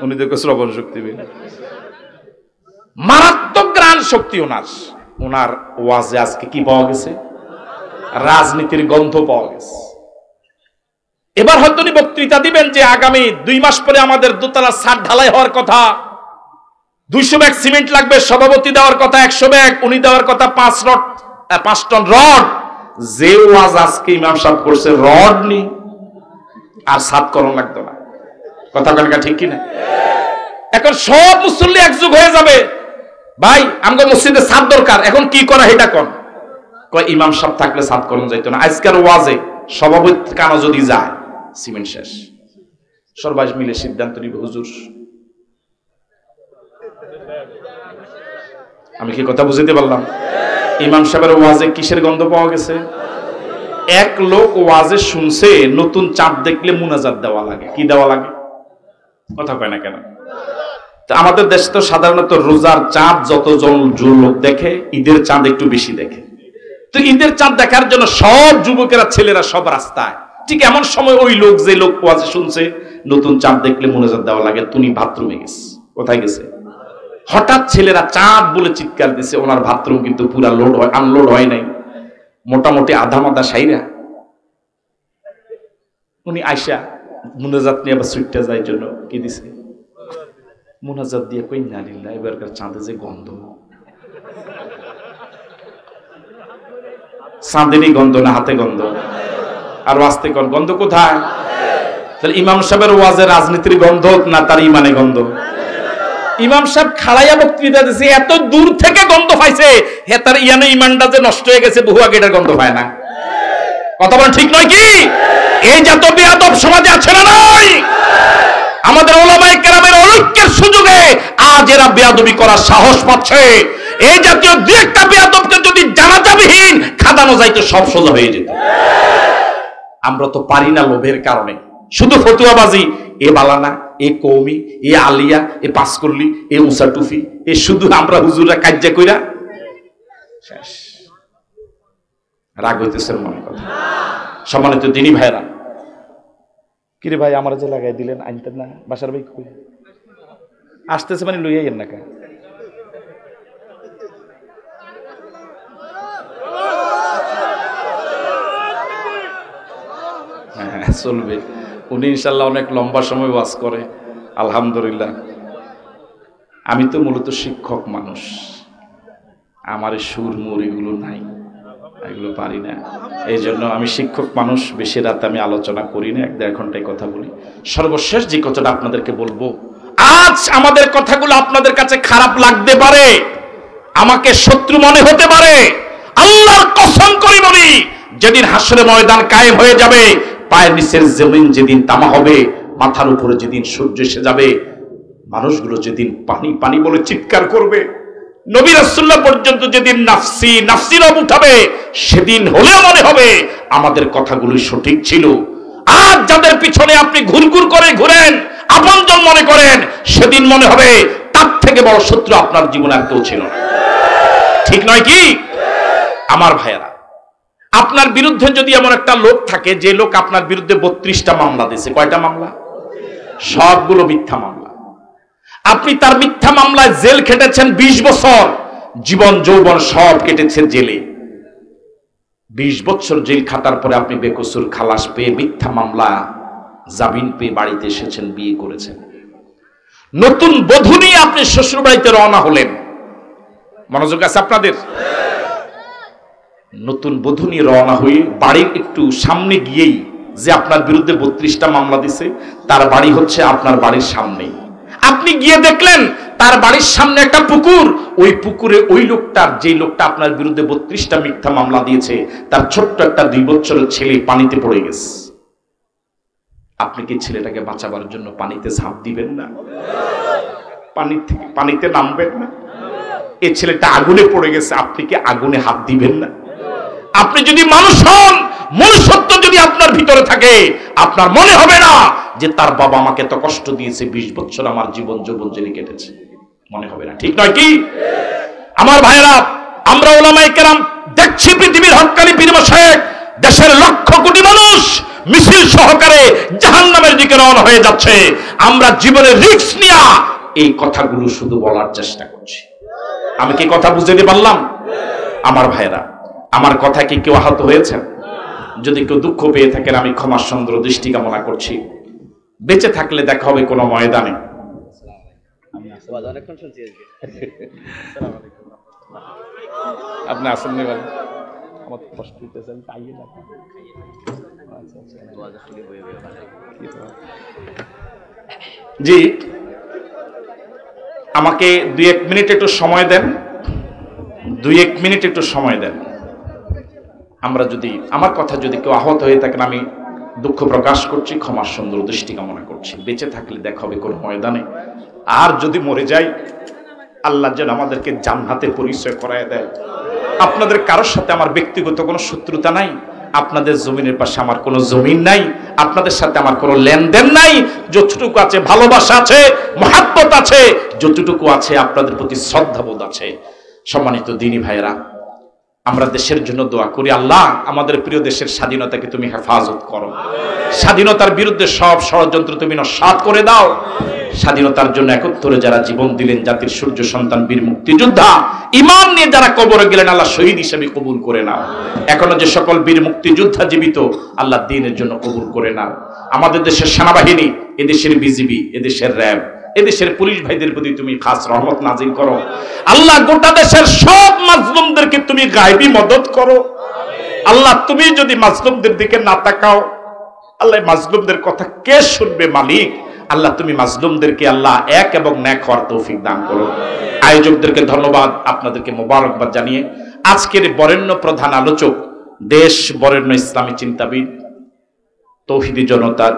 উনি দেখো শ্রবণ শক্তি, মারাত্মক গ্রাণ শক্তি ওনার। ওনার ওয়াজে আজকে কি পাওয়া গেছে, রাজনীতির গন্ধ পাওয়া গেছে। এবার হয়তো উনি বক্তৃতা দিবেন যে আগামী 2 মাস পরে আমাদের দোতলা ছাদ ঢালাই হওয়ার কথা, 200 ব্যাগ সিমেন্ট লাগবে, সভাপতি দেওয়ার কথা 100 ব্যাগ, উনি দেওয়ার কথা 5 টন রড। যে ওয়াজ আজকে ইমাম সাহেব করছে, রড নি আর ছাদ করণ লাগতো না, কথা কেন ঠিক কিনা। এখন সব মুসল্লি একযুগ হয়ে যাবে, ভাই আমাদের মসজিদে ছাদ দরকার, এখন কি করা এটা কোন কয়, ইমাম সাহেব থাকলে ছাদ করণ যাইতো না। আজকের ওয়াজে সভাপতি কানো যদি যায়, সিমেন্ট শেষ, সবাই মিলে সিদ্ধান্ত নিবে, হুজুর আমি কি কথা বুঝতে পারলাম। ইমাম সাহেবের ওয়াজে কিসের গন্ধ পাওয়া গেছে, এক লোক ওয়াজে শুনছে, নতুন চাঁদ দেখলে মুনাজাত দেওয়া লাগে, কি দেওয়া লাগে, কথা কয় না কেন। আমাদের দেশে তো সাধারণত রোজার চাঁদ যতজন লোক দেখে, ঈদের চাঁদ একটু বেশি দেখে। তো ঈদের চাঁদ দেখার জন্য সব যুবকেরা, ছেলেরা সব রাস্তায়। ঠিক এমন সময় ওই লোক, যে লোক ওয়াজে শুনছে, নতুন চাঁদ দেখলে মুনাজাত দেওয়া লাগে, তুমি বাথরুমে গেছে, কোথায় গেছে, হঠাৎ ছেলেরা চাঁদ বলে চিৎকার দিছে, ওনার বাথরুম কিন্তু পুরা লোড হয়, আনলোড হয় নাই, মোটামুটি আধা মাথা সাইরা। উনি আইসা মুনাজাত নিয়ে আবার সুইটটা যায় জন্য কি দিছে, মুনাজাত দিয়ে কই, না লিল্লাহ, এবারকার চাঁদে যে গন্ধ, চাঁদেরই গন্ধ না হাতে গন্ধ, আর ওয়াজতে কোন গন্ধ কোথায়। তাহলে ইমাম সাহেবের ওয়াজে রাজনীতির গন্ধ না তার ইমানে গন্ধ। ইমাম সাহেব খাড়াইয়া বক্তৃতা দিয়েছে, এত দূর থেকে গন্ধ পাইছে, হে তার ইয়ানে ইমানটা যে নষ্ট হয়ে গেছে, বহু আগে এটার গন্ধ পায় না, কথা বলেন ঠিক নয় কি। এই জাত বেয়াদব সমাজে আছে না নাই, আমাদের ওলামায়ে কেরামের ঐক্যের সুযোগে আজ এরা বেয়াদবি করার সাহস পাচ্ছে। এই জাতীয় 2-1টা বেয়াদবকে যদি জানাজাবিহীন খাদানো যাইতো, সব সোজা হয়ে যেত। আমরা তো পারি না লোভের কারণে, শুধু ফতুয়াবাজি, এ বালানা, এ কৌমি, এ আলিয়া, এ পাসকল্লি, এ উষা টুফি, এ শুধু আমরা হুজুররা কাজ্জা কইরা শেষ। রাগ হইতেছে মনে কথা। সম্মানিত দিনী ভাইরা, কিরে ভাই আমার যে লাগাই দিলেন, আনতেন না, বাসার ভাই কই আসতেছে, মানে লইয়াইয়েন না কা। হ্যাঁ চলবে, উনি ইনশাল্লাহ অনেক লম্বা সময় ওয়াজ করে, আলহামদুলিল্লাহ। আমি তো মূলত শিক্ষক মানুষ, আমার সুর মুর এগুলো নাই, এগুলো পারি না। এই জন্য আমি শিক্ষক মানুষ, বেশি রাত আমি আলোচনা করি না, 1-1.5 ঘন্টায় কথা বলি। সর্বশেষ যে কথাটা আপনাদেরকে বলবো, আজ আমাদের কথাগুলো আপনাদের কাছে খারাপ লাগতে পারে, আমাকে শত্রু মনে হতে পারে, আল্লাহর কসম করে বলি, যেদিন হাসরের ময়দান কায়েম হয়ে যাবে, পায়ের নিচের জমিন যেদিন তামা হবে, মাথার উপরে যেদিন সূর্য এসে যাবে, মানুষগুলো যেদিন পানি পানি বলে চিৎকার করবে, নবী রাসূলুল্লাহ পর্যন্ত যেদিন নাফসি নাফসি রব উঠাবে, সেদিন হলেও মনে হবে আমাদের কথাগুলো সঠিক ছিল। আজ যাদের পিছনে আপনি ঘুরঘুর করে ঘুরেন, আপনজন মনে করেন, সেদিন মনে হবে তার থেকে বড় শত্রু আপনার জীবনে আর কেউ ছিল না। ঠিক নয় কি আমার ভাইয়েরা? আপনার বিরুদ্ধে যদি এমন একটা লোক থাকে, যে লোক আপনার বিরুদ্ধে 32টা মামলা দিয়েছে, কয়টা মামলা? সবগুলো মিথ্যা মামলা। আপনি তার মিথ্যা মামলায় জেল খেটেছেন 20 বছর, জীবন যৌবন সব কেটেছে জেলে। 20 বছর জেল খাটার পরে আপনি বেকসুর খালাস পেয়ে, মিথ্যা মামলা জামিন পেয়ে বাড়িতে এসেছেন, বিয়ে করেছেন, নতুন বধূ নিয়ে আপনি শ্বশুর বাড়িতে রওনা হলেন। মনোযোগ আছে আপনাদের? নতুন বধূ নিয়ে রওনা হয়ে বাড়ির একটু সামনে গিয়েই, যে আপনার বিরুদ্ধে 32টা মামলা দিছে, তার বাড়ি হচ্ছে আপনার বাড়ির সামনেই। আপনি গিয়ে দেখলেন তার বাড়ির সামনে একটা পুকুর, ওই পুকুরে ওই লোকটার, যে লোকটা আপনার বিরুদ্ধে 32টা মিথ্যা মামলা দিয়েছে, তার ছোট্ট একটা 2 বছরের ছেলে পানিতে পড়ে গেছে। আপনি কি ছেলেটাকে বাঁচাবার জন্য পানিতে ঝাঁপ দিবেন না? পানিতে নামবেন না? এই ছেলেটা আগুনে পড়ে গেছে, আপনি কি আগুনে হাত দিবেন না? আপনি যদি মানুষ হন, মনুষ্যত্ব যদি আপনার ভিতরে থাকে, আপনার মনে হবে না যে তার বাবা আমাকে এত কষ্ট দিয়েছে, 20 বছর আমার জীবন যৌবন জেলে কেটেছে, মনে হবে না। ঠিক নয় কি আমার ভাইয়েরা? আমরা উলামায়ে কেরাম দেখছি পৃথিবীর হক্কানি পীর মাশায়েখ, দেশের লক্ষ কোটি মানুষ মিছিল সহকারে জাহান্নামের দিকে রওনা হয়ে যাচ্ছে। আমরা জীবনের রিস্ক নিয়ে এই কথাগুলো শুধু বলার চেষ্টা করছি। আমি কি কথা বুঝতে পারলাম আমার ভাইয়েরা? আমার কথা কি কেউ আহত হয়েছেন? যদি কেউ দুঃখ পেয়ে থাকেন, আমি ক্ষমা সুন্দর দৃষ্টি কামনা করছি। বেঁচে থাকলে দেখা হবে কোনো ময়দানে। আপনি আসেন নি বলেন, আমার কষ্ট হইতেছে, আমি তাইয়ে না। জি, আমাকে 2-1 মিনিট একটু সময় দেন, 2-1 মিনিট একটু সময় দেন। আমরা যদি, আমার কথা যদি কেউ আহত হয়ে থাকেন, আমি দুঃখ প্রকাশ করছি, ক্ষমার সুন্দর দৃষ্টি কামনা করছি। বেঁচে থাকলে দেখা হবে কোন ময়দানে। আর যদি মরে যাই, আল্লাহ যেন আমাদেরকে জান্নাতের পরিচয় করায় দেয়। আপনাদের কারোর সাথে আমার ব্যক্তিগত কোনো শত্রুতা নাই, আপনাদের জমিনের পাশে আমার কোনো জমিন নাই, আপনাদের সাথে আমার কোনো লেনদেন নাই। যতটুকু আছে ভালোবাসা আছে, মহাব্বত আছে, যতটুকু আছে আপনাদের প্রতি শ্রদ্ধাবোধ আছে। সম্মানিত দ্বীনী ভাইয়েরা, আমরা দেশের জন্য দোয়া করি, আল্লাহ আমাদের প্রিয় দেশের স্বাধীনতাকে তুমি হেফাজত করো, স্বাধীনতার বিরুদ্ধে সব ষড়যন্ত্র তুমি নস্যাৎ করে দাও। স্বাধীনতার জন্য 71 যারা জীবন দিলেন, জাতির সূর্য সন্তান বীর মুক্তিযোদ্ধা, ঈমান নিয়ে যারা কবরে গেলেন, আল্লাহ শহীদ হিসেবে কবুল করে নাও। এখনো যে সকল বীর মুক্তিযোদ্ধা জীবিত, আল্লাহ দ্বীনের জন্য কবুল করে নাও। আমাদের দেশের সেনাবাহিনী, এদেশের বিজিবি, এদেশের র্যাব, এদেশের পুলিশ ভাইদের প্রতি তুমি খাস রহমত নাজিল করো। আল্লাহ গোটা দেশের সব মাজলুমদেরকে তুমি গায়বী মদত করো। আল্লাহ তুমি যদি মাজলুমদের দিকে না তাকাও, আল্লাহ মাজলুমদের কথা কে শুনবে মালিক? আল্লাহ তুমি মাজলুমদেরকে আল্লাহ এক এবং ন্যাক হওয়ার তৌফিক দান করো। আয়োজকদেরকে ধন্যবাদ, আপনাদেরকে মোবারকবাদ জানিয়ে আজকের বরেণ্য প্রধান আলোচক, দেশ বরেণ্য ইসলামী চিন্তাবিদ, তৌহিদি জনতার